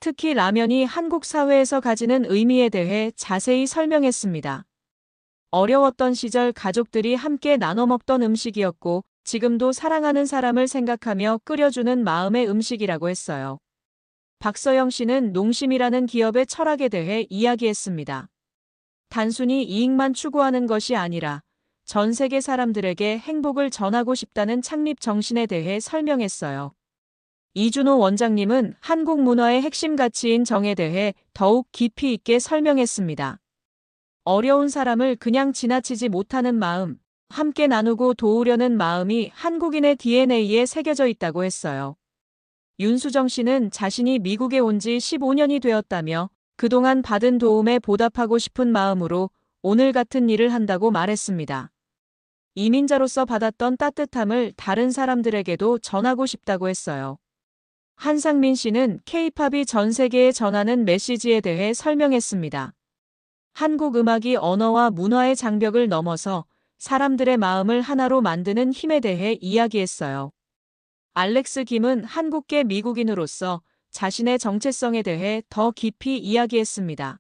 특히 라면이 한국 사회에서 가지는 의미에 대해 자세히 설명했습니다. 어려웠던 시절 가족들이 함께 나눠 먹던 음식이었고 지금도 사랑하는 사람을 생각하며 끓여주는 마음의 음식이라고 했어요. 박서영 씨는 농심이라는 기업의 철학에 대해 이야기했습니다. 단순히 이익만 추구하는 것이 아니라 전 세계 사람들에게 행복을 전하고 싶다는 창립 정신에 대해 설명했어요. 이준호 원장님은 한국 문화의 핵심 가치인 정에 대해 더욱 깊이 있게 설명했습니다. 어려운 사람을 그냥 지나치지 못하는 마음, 함께 나누고 도우려는 마음이 한국인의 DNA에 새겨져 있다고 했어요. 윤수정 씨는 자신이 미국에 온 지 15년이 되었다며 그동안 받은 도움에 보답하고 싶은 마음으로 오늘 같은 일을 한다고 말했습니다. 이민자로서 받았던 따뜻함을 다른 사람들에게도 전하고 싶다고 했어요. 한상민 씨는 K-팝이 전 세계에 전하는 메시지에 대해 설명했습니다. 한국 음악이 언어와 문화의 장벽을 넘어서 사람들의 마음을 하나로 만드는 힘에 대해 이야기했어요. 알렉스 김은 한국계 미국인으로서 자신의 정체성에 대해 더 깊이 이야기했습니다.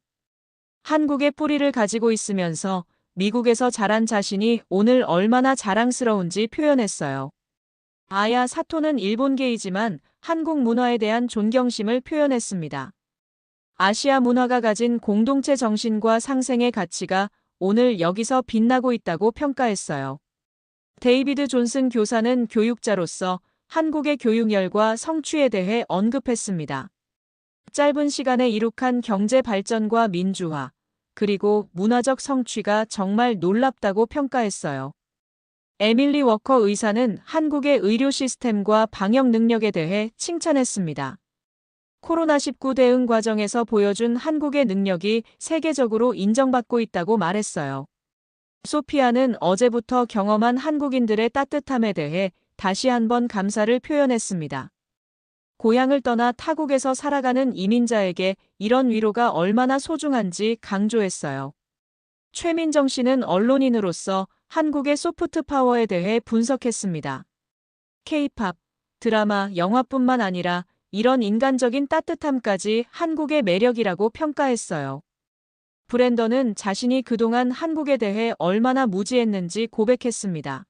한국의 뿌리를 가지고 있으면서 미국에서 자란 자신이 오늘 얼마나 자랑스러운지 표현했어요. 아야 사토는 일본계이지만 한국 문화에 대한 존경심을 표현했습니다. 아시아 문화가 가진 공동체 정신과 상생의 가치가 오늘 여기서 빛나고 있다고 평가했어요. 데이비드 존슨 교사는 교육자로서 한국의 교육열과 성취에 대해 언급했습니다. 짧은 시간에 이룩한 경제 발전과 민주화, 그리고 문화적 성취가 정말 놀랍다고 평가했어요. 에밀리 워커 의사는 한국의 의료 시스템과 방역 능력에 대해 칭찬했습니다. 코로나19 대응 과정에서 보여준 한국의 능력이 세계적으로 인정받고 있다고 말했어요. 소피아는 어제부터 경험한 한국인들의 따뜻함에 대해 다시 한번 감사를 표현했습니다. 고향을 떠나 타국에서 살아가는 이민자에게 이런 위로가 얼마나 소중한지 강조했어요. 최민정 씨는 언론인으로서 한국의 소프트 파워에 대해 분석했습니다. K-팝, 드라마, 영화뿐만 아니라 이런 인간적인 따뜻함까지 한국의 매력이라고 평가했어요. 브랜던은 자신이 그동안 한국에 대해 얼마나 무지했는지 고백했습니다.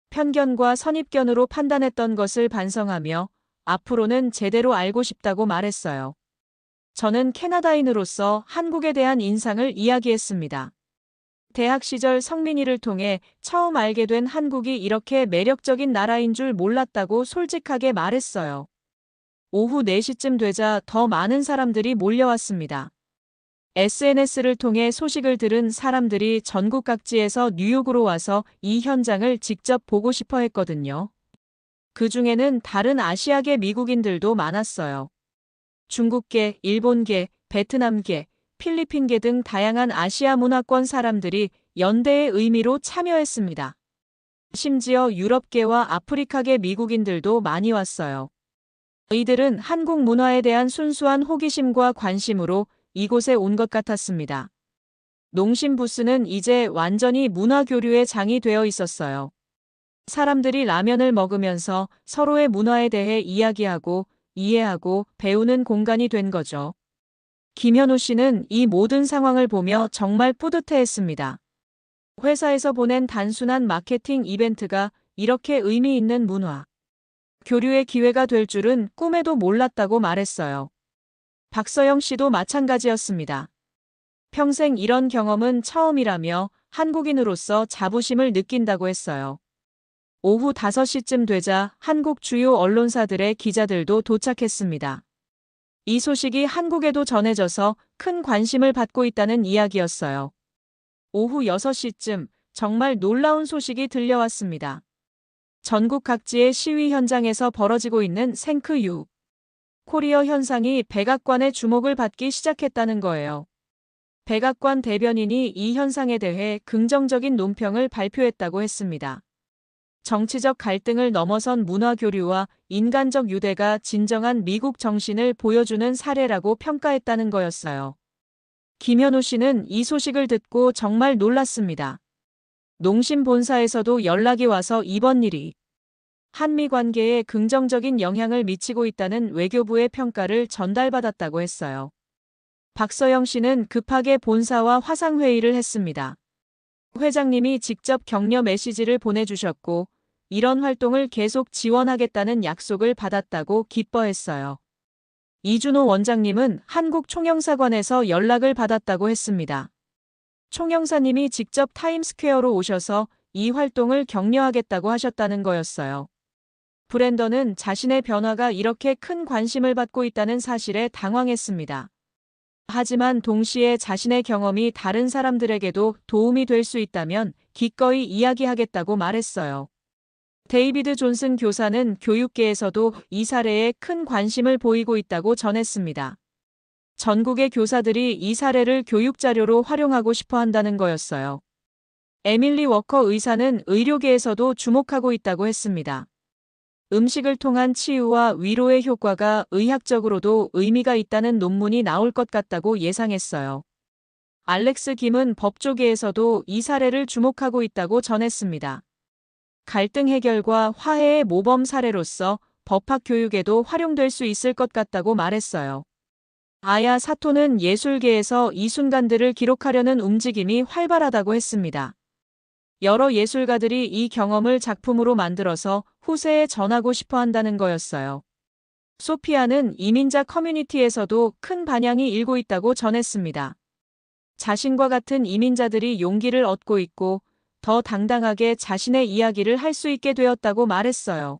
편견과 선입견으로 판단했던 것을 반성하며 앞으로는 제대로 알고 싶다고 말했어요. 저는 캐나다인으로서 한국에 대한 인상을 이야기했습니다. 대학 시절 성민이를 통해 처음 알게 된 한국이 이렇게 매력적인 나라인 줄 몰랐다고 솔직하게 말했어요. 오후 4시쯤 되자 더 많은 사람들이 몰려왔습니다. SNS를 통해 소식을 들은 사람들이 전국 각지에서 뉴욕으로 와서 이 현장을 직접 보고 싶어 했거든요. 그 중에는 다른 아시아계 미국인들도 많았어요. 중국계, 일본계, 베트남계, 필리핀계 등 다양한 아시아 문화권 사람들이 연대의 의미로 참여했습니다. 심지어 유럽계와 아프리카계 미국인들도 많이 왔어요. 이들은 한국 문화에 대한 순수한 호기심과 관심으로 이곳에 온 것 같았습니다. 농심 부스는 이제 완전히 문화 교류의 장이 되어 있었어요. 사람들이 라면을 먹으면서 서로의 문화에 대해 이야기하고 이해하고 배우는 공간이 된 거죠. 김현우 씨는 이 모든 상황을 보며 정말 뿌듯해했습니다. 회사에서 보낸 단순한 마케팅 이벤트가 이렇게 의미 있는 문화 교류의 기회가 될 줄은 꿈에도 몰랐다고 말했어요. 박서영 씨도 마찬가지였습니다. 평생 이런 경험은 처음이라며 한국인으로서 자부심을 느낀다고 했어요. 오후 5시쯤 되자 한국 주요 언론사들의 기자들도 도착했습니다. 이 소식이 한국에도 전해져서 큰 관심을 받고 있다는 이야기였어요. 오후 6시쯤 정말 놀라운 소식이 들려왔습니다. 전국 각지의 시위 현장에서 벌어지고 있는 생크 코리어 현상이 백악관의 주목을 받기 시작했다는 거예요. 백악관 대변인이 이 현상에 대해 긍정적인 논평을 발표했다고 했습니다. 정치적 갈등을 넘어선 문화 교류와 인간적 유대가 진정한 미국 정신을 보여주는 사례라고 평가했다는 거였어요. 김현우 씨는 이 소식을 듣고 정말 놀랐습니다. 농심 본사에서도 연락이 와서 이번 일이 한미 관계에 긍정적인 영향을 미치고 있다는 외교부의 평가를 전달받았다고 했어요. 박서영 씨는 급하게 본사와 화상회의를 했습니다. 회장님이 직접 격려 메시지를 보내주셨고 이런 활동을 계속 지원하겠다는 약속을 받았다고 기뻐했어요. 이준호 원장님은 한국 총영사관에서 연락을 받았다고 했습니다. 총영사님이 직접 타임스퀘어로 오셔서 이 활동을 격려하겠다고 하셨다는 거였어요. 브랜던은 자신의 변화가 이렇게 큰 관심을 받고 있다는 사실에 당황했습니다. 하지만 동시에 자신의 경험이 다른 사람들에게도 도움이 될 수 있다면 기꺼이 이야기하겠다고 말했어요. 데이비드 존슨 교사는 교육계에서도 이 사례에 큰 관심을 보이고 있다고 전했습니다. 전국의 교사들이 이 사례를 교육자료로 활용하고 싶어 한다는 거였어요. 에밀리 워커 의사는 의료계에서도 주목하고 있다고 했습니다. 음식을 통한 치유와 위로의 효과가 의학적으로도 의미가 있다는 논문이 나올 것 같다고 예상했어요. 알렉스 김은 법조계에서도 이 사례를 주목하고 있다고 전했습니다. 갈등 해결과 화해의 모범 사례로서 법학 교육에도 활용될 수 있을 것 같다고 말했어요. 아야 사토는 예술계에서 이 순간들을 기록하려는 움직임이 활발하다고 했습니다. 여러 예술가들이 이 경험을 작품으로 만들어서 후세에 전하고 싶어 한다는 거였어요. 소피아는 이민자 커뮤니티에서도 큰 반향이 일고 있다고 전했습니다. 자신과 같은 이민자들이 용기를 얻고 있고 더 당당하게 자신의 이야기를 할 수 있게 되었다고 말했어요.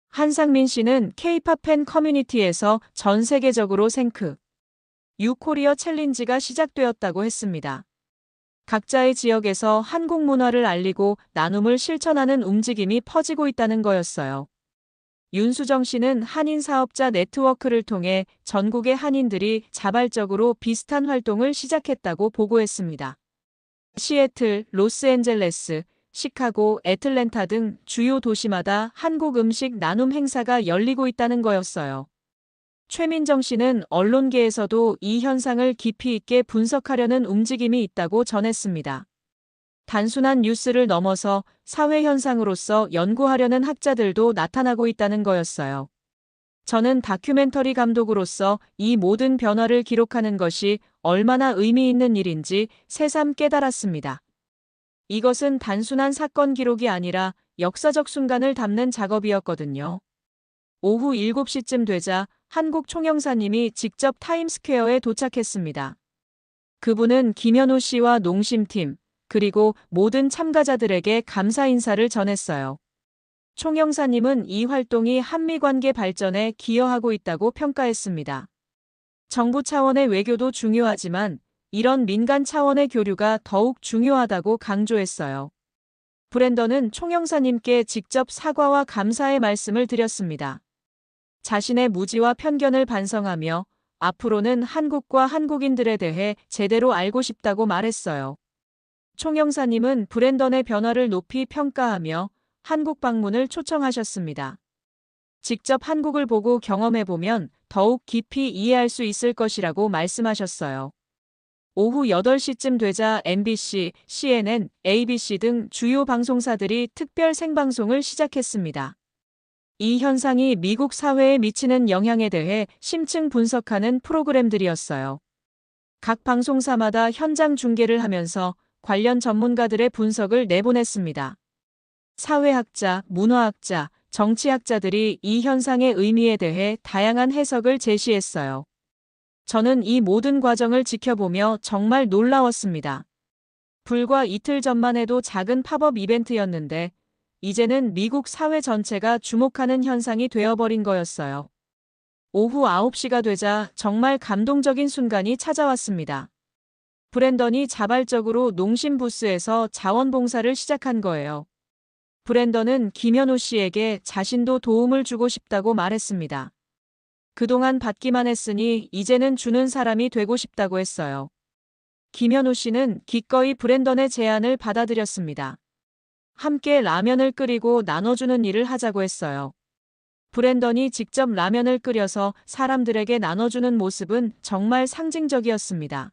한상민 씨는 K-팝 팬 커뮤니티에서 전 세계적으로 생크 유코리어 챌린지가 시작되었다고 했습니다. 각자의 지역에서 한국 문화를 알리고 나눔을 실천하는 움직임이 퍼지고 있다는 거였어요. 윤수정 씨는 한인 사업자 네트워크를 통해 전국의 한인들이 자발적으로 비슷한 활동을 시작했다고 보고했습니다. 시애틀, 로스앤젤레스, 시카고, 애틀랜타 등 주요 도시마다 한국 음식 나눔 행사가 열리고 있다는 거였어요. 최민정 씨는 언론계에서도 이 현상을 깊이 있게 분석하려는 움직임이 있다고 전했습니다. 단순한 뉴스를 넘어서 사회 현상으로서 연구하려는 학자들도 나타나고 있다는 거였어요. 저는 다큐멘터리 감독으로서 이 모든 변화를 기록하는 것이 얼마나 의미 있는 일인지 새삼 깨달았습니다. 이것은 단순한 사건 기록이 아니라 역사적 순간을 담는 작업이었거든요. 오후 7시쯤 되자 한국 총영사님이 직접 타임스퀘어에 도착했습니다. 그분은 김현우 씨와 농심팀, 그리고 모든 참가자들에게 감사 인사를 전했어요. 총영사님은 이 활동이 한미 관계 발전에 기여하고 있다고 평가했습니다. 정부 차원의 외교도 중요하지만 이런 민간 차원의 교류가 더욱 중요하다고 강조했어요. 브랜던은 총영사님께 직접 사과와 감사의 말씀을 드렸습니다. 자신의 무지와 편견을 반성하며 앞으로는 한국과 한국인들에 대해 제대로 알고 싶다고 말했어요. 총영사님은 브랜던의 변화를 높이 평가하며 한국 방문을 초청하셨습니다. 직접 한국을 보고 경험해보면 더욱 깊이 이해할 수 있을 것이라고 말씀하셨어요. 오후 8시쯤 되자 MBC, CNN, ABC 등 주요 방송사들이 특별 생방송을 시작했습니다. 이 현상이 미국 사회에 미치는 영향에 대해 심층 분석하는 프로그램들이었어요. 각 방송사마다 현장 중계를 하면서 관련 전문가들의 분석을 내보냈습니다. 사회학자, 문화학자, 정치학자들이 이 현상의 의미에 대해 다양한 해석을 제시했어요. 저는 이 모든 과정을 지켜보며 정말 놀라웠습니다. 불과 이틀 전만 해도 작은 팝업 이벤트였는데 이제는 미국 사회 전체가 주목하는 현상이 되어버린 거였어요. 오후 9시가 되자 정말 감동적인 순간이 찾아왔습니다. 브랜던이 자발적으로 농심 부스에서 자원봉사를 시작한 거예요. 브랜던은 김현우 씨에게 자신도 도움을 주고 싶다고 말했습니다. 그동안 받기만 했으니 이제는 주는 사람이 되고 싶다고 했어요. 김현우 씨는 기꺼이 브랜던의 제안을 받아들였습니다. 함께 라면을 끓이고 나눠주는 일을 하자고 했어요. 브랜던이 직접 라면을 끓여서 사람들에게 나눠주는 모습은 정말 상징적이었습니다.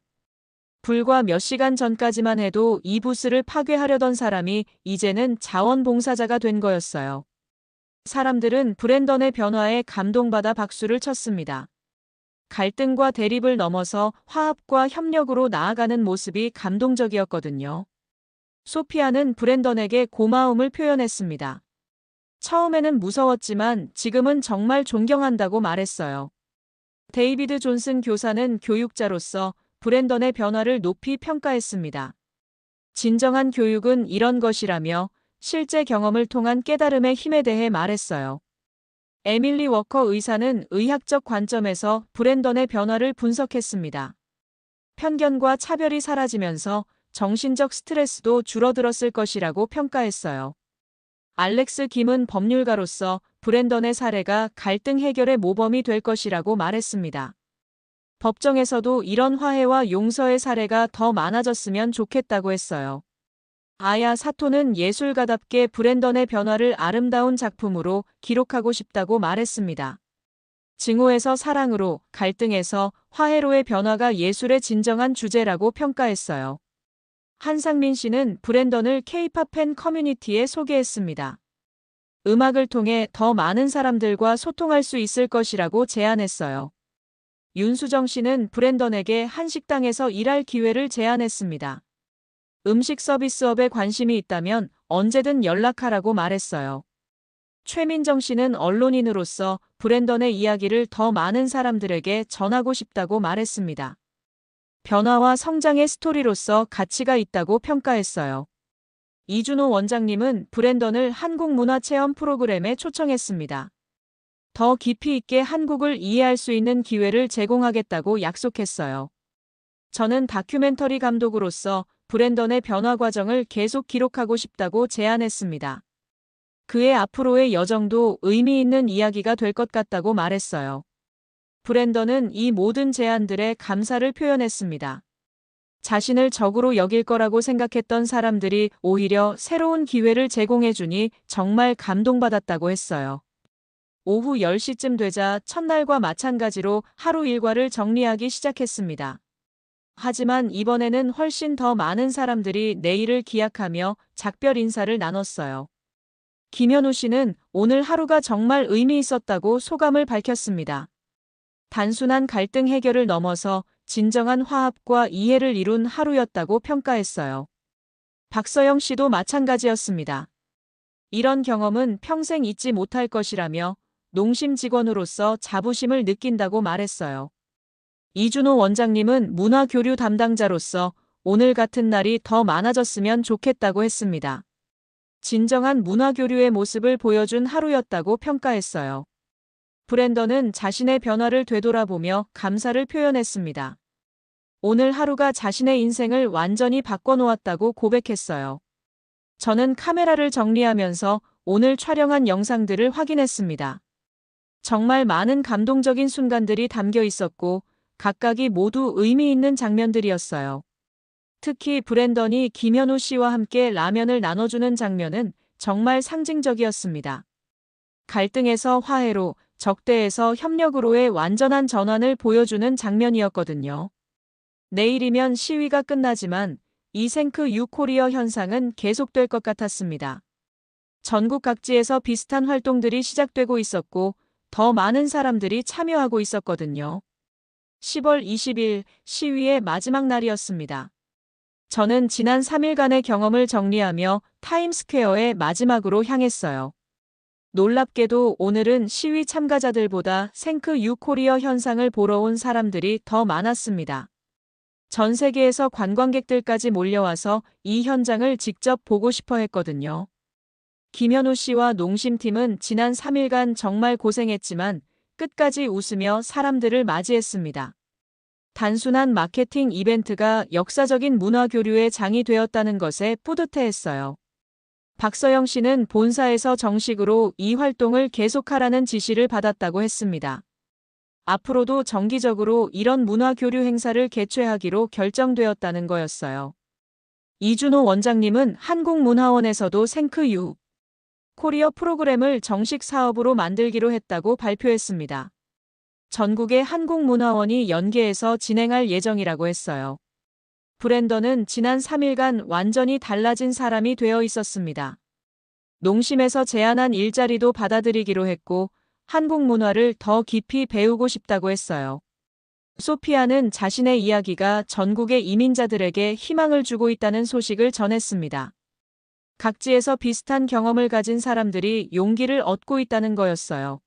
불과 몇 시간 전까지만 해도 이 부스를 파괴하려던 사람이 이제는 자원봉사자가 된 거였어요. 사람들은 브랜던의 변화에 감동받아 박수를 쳤습니다. 갈등과 대립을 넘어서 화합과 협력으로 나아가는 모습이 감동적이었거든요. 소피아는 브랜던에게 고마움을 표현했습니다. 처음에는 무서웠지만 지금은 정말 존경한다고 말했어요. 데이비드 존슨 교사는 교육자로서 브랜던의 변화를 높이 평가했습니다. 진정한 교육은 이런 것이라며 실제 경험을 통한 깨달음의 힘에 대해 말했어요. 에밀리 워커 의사는 의학적 관점에서 브랜던의 변화를 분석했습니다. 편견과 차별이 사라지면서 정신적 스트레스도 줄어들었을 것이라고 평가했어요. 알렉스 김은 법률가로서 브랜던의 사례가 갈등 해결의 모범이 될 것이라고 말했습니다. 법정에서도 이런 화해와 용서의 사례가 더 많아졌으면 좋겠다고 했어요. 아야 사토는 예술가답게 브랜던의 변화를 아름다운 작품으로 기록하고 싶다고 말했습니다. 증오에서 사랑으로, 갈등에서 화해로의 변화가 예술의 진정한 주제라고 평가했어요. 한상민 씨는 브랜던을 K-팝 팬 커뮤니티에 소개했습니다. 음악을 통해 더 많은 사람들과 소통할 수 있을 것이라고 제안했어요. 윤수정 씨는 브랜던에게 한식당에서 일할 기회를 제안했습니다. 음식 서비스업에 관심이 있다면 언제든 연락하라고 말했어요. 최민정 씨는 언론인으로서 브랜던의 이야기를 더 많은 사람들에게 전하고 싶다고 말했습니다. 변화와 성장의 스토리로서 가치가 있다고 평가했어요. 이준호 원장님은 브랜던을 한국 문화체험 프로그램에 초청했습니다. 더 깊이 있게 한국을 이해할 수 있는 기회를 제공하겠다고 약속했어요. 저는 다큐멘터리 감독으로서 브랜던의 변화 과정을 계속 기록하고 싶다고 제안했습니다. 그의 앞으로의 여정도 의미 있는 이야기가 될 것 같다고 말했어요. 브랜던은 이 모든 제안들에 감사를 표현했습니다. 자신을 적으로 여길 거라고 생각했던 사람들이 오히려 새로운 기회를 제공해주니 정말 감동받았다고 했어요. 오후 10시쯤 되자 첫날과 마찬가지로 하루 일과를 정리하기 시작했습니다. 하지만 이번에는 훨씬 더 많은 사람들이 내일을 기약하며 작별 인사를 나눴어요. 김현우 씨는 오늘 하루가 정말 의미 있었다고 소감을 밝혔습니다. 단순한 갈등 해결을 넘어서 진정한 화합과 이해를 이룬 하루였다고 평가했어요. 박서영 씨도 마찬가지였습니다. 이런 경험은 평생 잊지 못할 것이라며 농심 직원으로서 자부심을 느낀다고 말했어요. 이준호 원장님은 문화교류 담당자로서 오늘 같은 날이 더 많아졌으면 좋겠다고 했습니다. 진정한 문화교류의 모습을 보여준 하루였다고 평가했어요. 브랜던은 자신의 변화를 되돌아보며 감사를 표현했습니다. 오늘 하루가 자신의 인생을 완전히 바꿔놓았다고 고백했어요. 저는 카메라를 정리하면서 오늘 촬영한 영상들을 확인했습니다. 정말 많은 감동적인 순간들이 담겨 있었고 각각이 모두 의미 있는 장면들이었어요. 특히 브랜던이 김현우 씨와 함께 라면을 나눠주는 장면은 정말 상징적이었습니다. 갈등에서 화해로, 적대에서 협력으로의 완전한 전환을 보여주는 장면이었거든요. 내일이면 시위가 끝나지만 이 생크 유 코리어 현상은 계속될 것 같았습니다. 전국 각지에서 비슷한 활동들이 시작되고 있었고 더 많은 사람들이 참여하고 있었거든요. 10월 20일 시위의 마지막 날이었습니다. 저는 지난 3일간의 경험을 정리하며 타임스퀘어의 마지막으로 향했어요. 놀랍게도 오늘은 시위 참가자들보다 생크 유 코리어 현상을 보러 온 사람들이 더 많았습니다. 전 세계에서 관광객들까지 몰려와서 이 현장을 직접 보고 싶어 했거든요. 김현우 씨와 농심팀은 지난 3일간 정말 고생했지만 끝까지 웃으며 사람들을 맞이했습니다. 단순한 마케팅 이벤트가 역사적인 문화교류의 장이 되었다는 것에 뿌듯해했어요. 박서영 씨는 본사에서 정식으로 이 활동을 계속하라는 지시를 받았다고 했습니다. 앞으로도 정기적으로 이런 문화교류 행사를 개최하기로 결정되었다는 거였어요. 이준호 원장님은 한국문화원에서도 생크 유 코리어 프로그램을 정식 사업으로 만들기로 했다고 발표했습니다. 전국의 한국문화원이 연계해서 진행할 예정이라고 했어요. 브랜던은 지난 3일간 완전히 달라진 사람이 되어 있었습니다. 농심에서 제안한 일자리도 받아들이기로 했고 한국 문화를 더 깊이 배우고 싶다고 했어요. 소피아는 자신의 이야기가 전국의 이민자들에게 희망을 주고 있다는 소식을 전했습니다. 각지에서 비슷한 경험을 가진 사람들이 용기를 얻고 있다는 거였어요.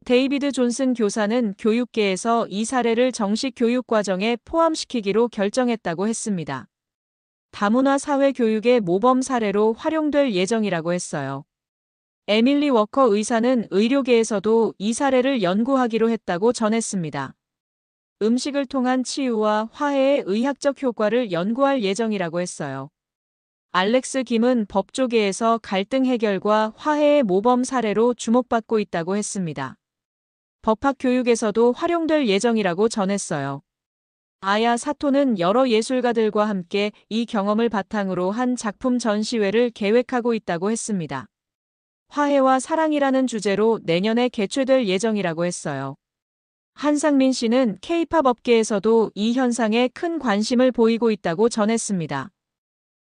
데이비드 존슨 교사는 교육계에서 이 사례를 정식 교육 과정에 포함시키기로 결정했다고 했습니다. 다문화 사회 교육의 모범 사례로 활용될 예정이라고 했어요. 에밀리 워커 의사는 의료계에서도 이 사례를 연구하기로 했다고 전했습니다. 음식을 통한 치유와 화해의 의학적 효과를 연구할 예정이라고 했어요. 알렉스 김은 법조계에서 갈등 해결과 화해의 모범 사례로 주목받고 있다고 했습니다. 법학 교육에서도 활용될 예정이라고 전했어요. 아야 사토는 여러 예술가들과 함께 이 경험을 바탕으로 한 작품 전시회를 계획하고 있다고 했습니다. 화해와 사랑이라는 주제로 내년에 개최될 예정이라고 했어요. 한상민 씨는 K-팝 업계에서도 이 현상에 큰 관심을 보이고 있다고 전했습니다.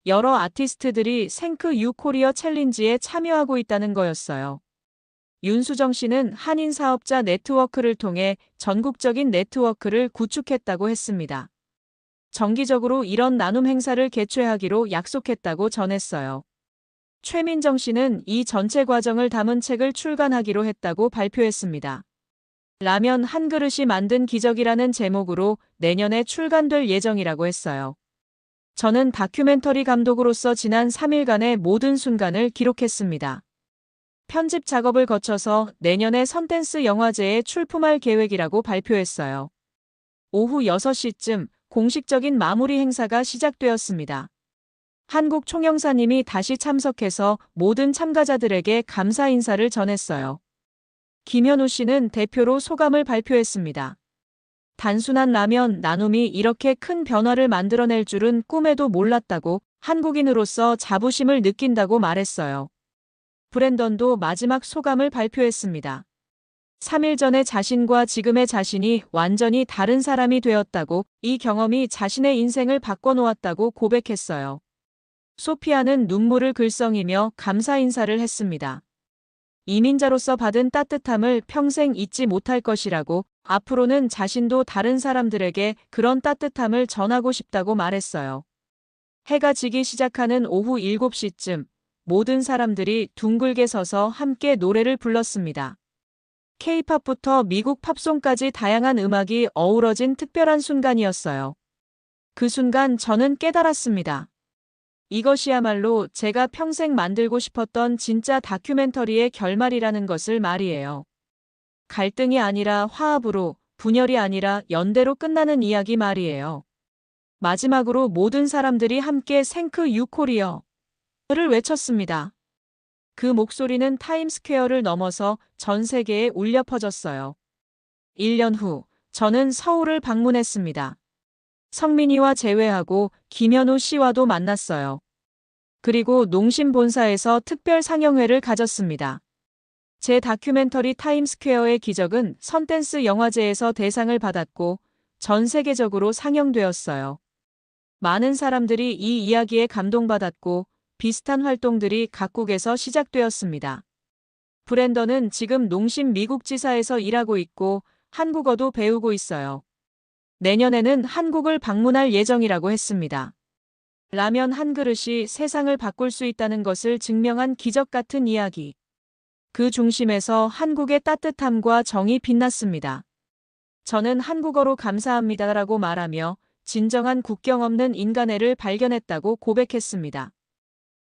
여러 아티스트들이 생크 유 코리어 챌린지에 참여하고 있다는 거였어요. 윤수정 씨는 한인 사업자 네트워크를 통해 전국적인 네트워크를 구축했다고 했습니다. 정기적으로 이런 나눔 행사를 개최하기로 약속했다고 전했어요. 최민정 씨는 이 전체 과정을 담은 책을 출간하기로 했다고 발표했습니다. 라면 한 그릇이 만든 기적이라는 제목으로 내년에 출간될 예정이라고 했어요. 저는 다큐멘터리 감독으로서 지난 3일간의 모든 순간을 기록했습니다. 편집 작업을 거쳐서 내년에 선댄스 영화제에 출품할 계획이라고 발표했어요. 오후 6시쯤 공식적인 마무리 행사가 시작되었습니다. 한국 총영사님이 다시 참석해서 모든 참가자들에게 감사 인사를 전했어요. 김현우 씨는 대표로 소감을 발표했습니다. 단순한 라면 나눔이 이렇게 큰 변화를 만들어낼 줄은 꿈에도 몰랐다고 한국인으로서 자부심을 느낀다고 말했어요. 브랜던도 마지막 소감을 발표했습니다. 3일 전의 자신과 지금의 자신이 완전히 다른 사람이 되었다고, 이 경험이 자신의 인생을 바꿔놓았다고 고백했어요. 소피아는 눈물을 글썽이며 감사 인사를 했습니다. 이민자로서 받은 따뜻함을 평생 잊지 못할 것이라고, 앞으로는 자신도 다른 사람들에게 그런 따뜻함을 전하고 싶다고 말했어요. 해가 지기 시작하는 오후 7시쯤 모든 사람들이 둥글게 서서 함께 노래를 불렀습니다. K-팝부터 미국 팝송까지 다양한 음악이 어우러진 특별한 순간이었어요. 그 순간 저는 깨달았습니다. 이것이야말로 제가 평생 만들고 싶었던 진짜 다큐멘터리의 결말이라는 것을 말이에요. 갈등이 아니라 화합으로, 분열이 아니라 연대로 끝나는 이야기 말이에요. 마지막으로 모든 사람들이 함께 생크 유 코리어를 외쳤습니다. 그 목소리는 타임스퀘어를 넘어서 전 세계에 울려 퍼졌어요. 1년 후, 저는 서울을 방문했습니다. 성민이와 재회하고 김현우 씨와도 만났어요. 그리고 농심 본사에서 특별 상영회를 가졌습니다. 제 다큐멘터리 타임스퀘어의 기적은 선댄스 영화제에서 대상을 받았고 전 세계적으로 상영되었어요. 많은 사람들이 이 이야기에 감동받았고 비슷한 활동들이 각국에서 시작되었습니다. 브랜던은 지금 농심 미국 지사에서 일하고 있고 한국어도 배우고 있어요. 내년에는 한국을 방문할 예정이라고 했습니다. 라면 한 그릇이 세상을 바꿀 수 있다는 것을 증명한 기적 같은 이야기. 그 중심에서 한국의 따뜻함과 정이 빛났습니다. 저는 한국어로 감사합니다라고 말하며 진정한 국경 없는 인간애를 발견했다고 고백했습니다.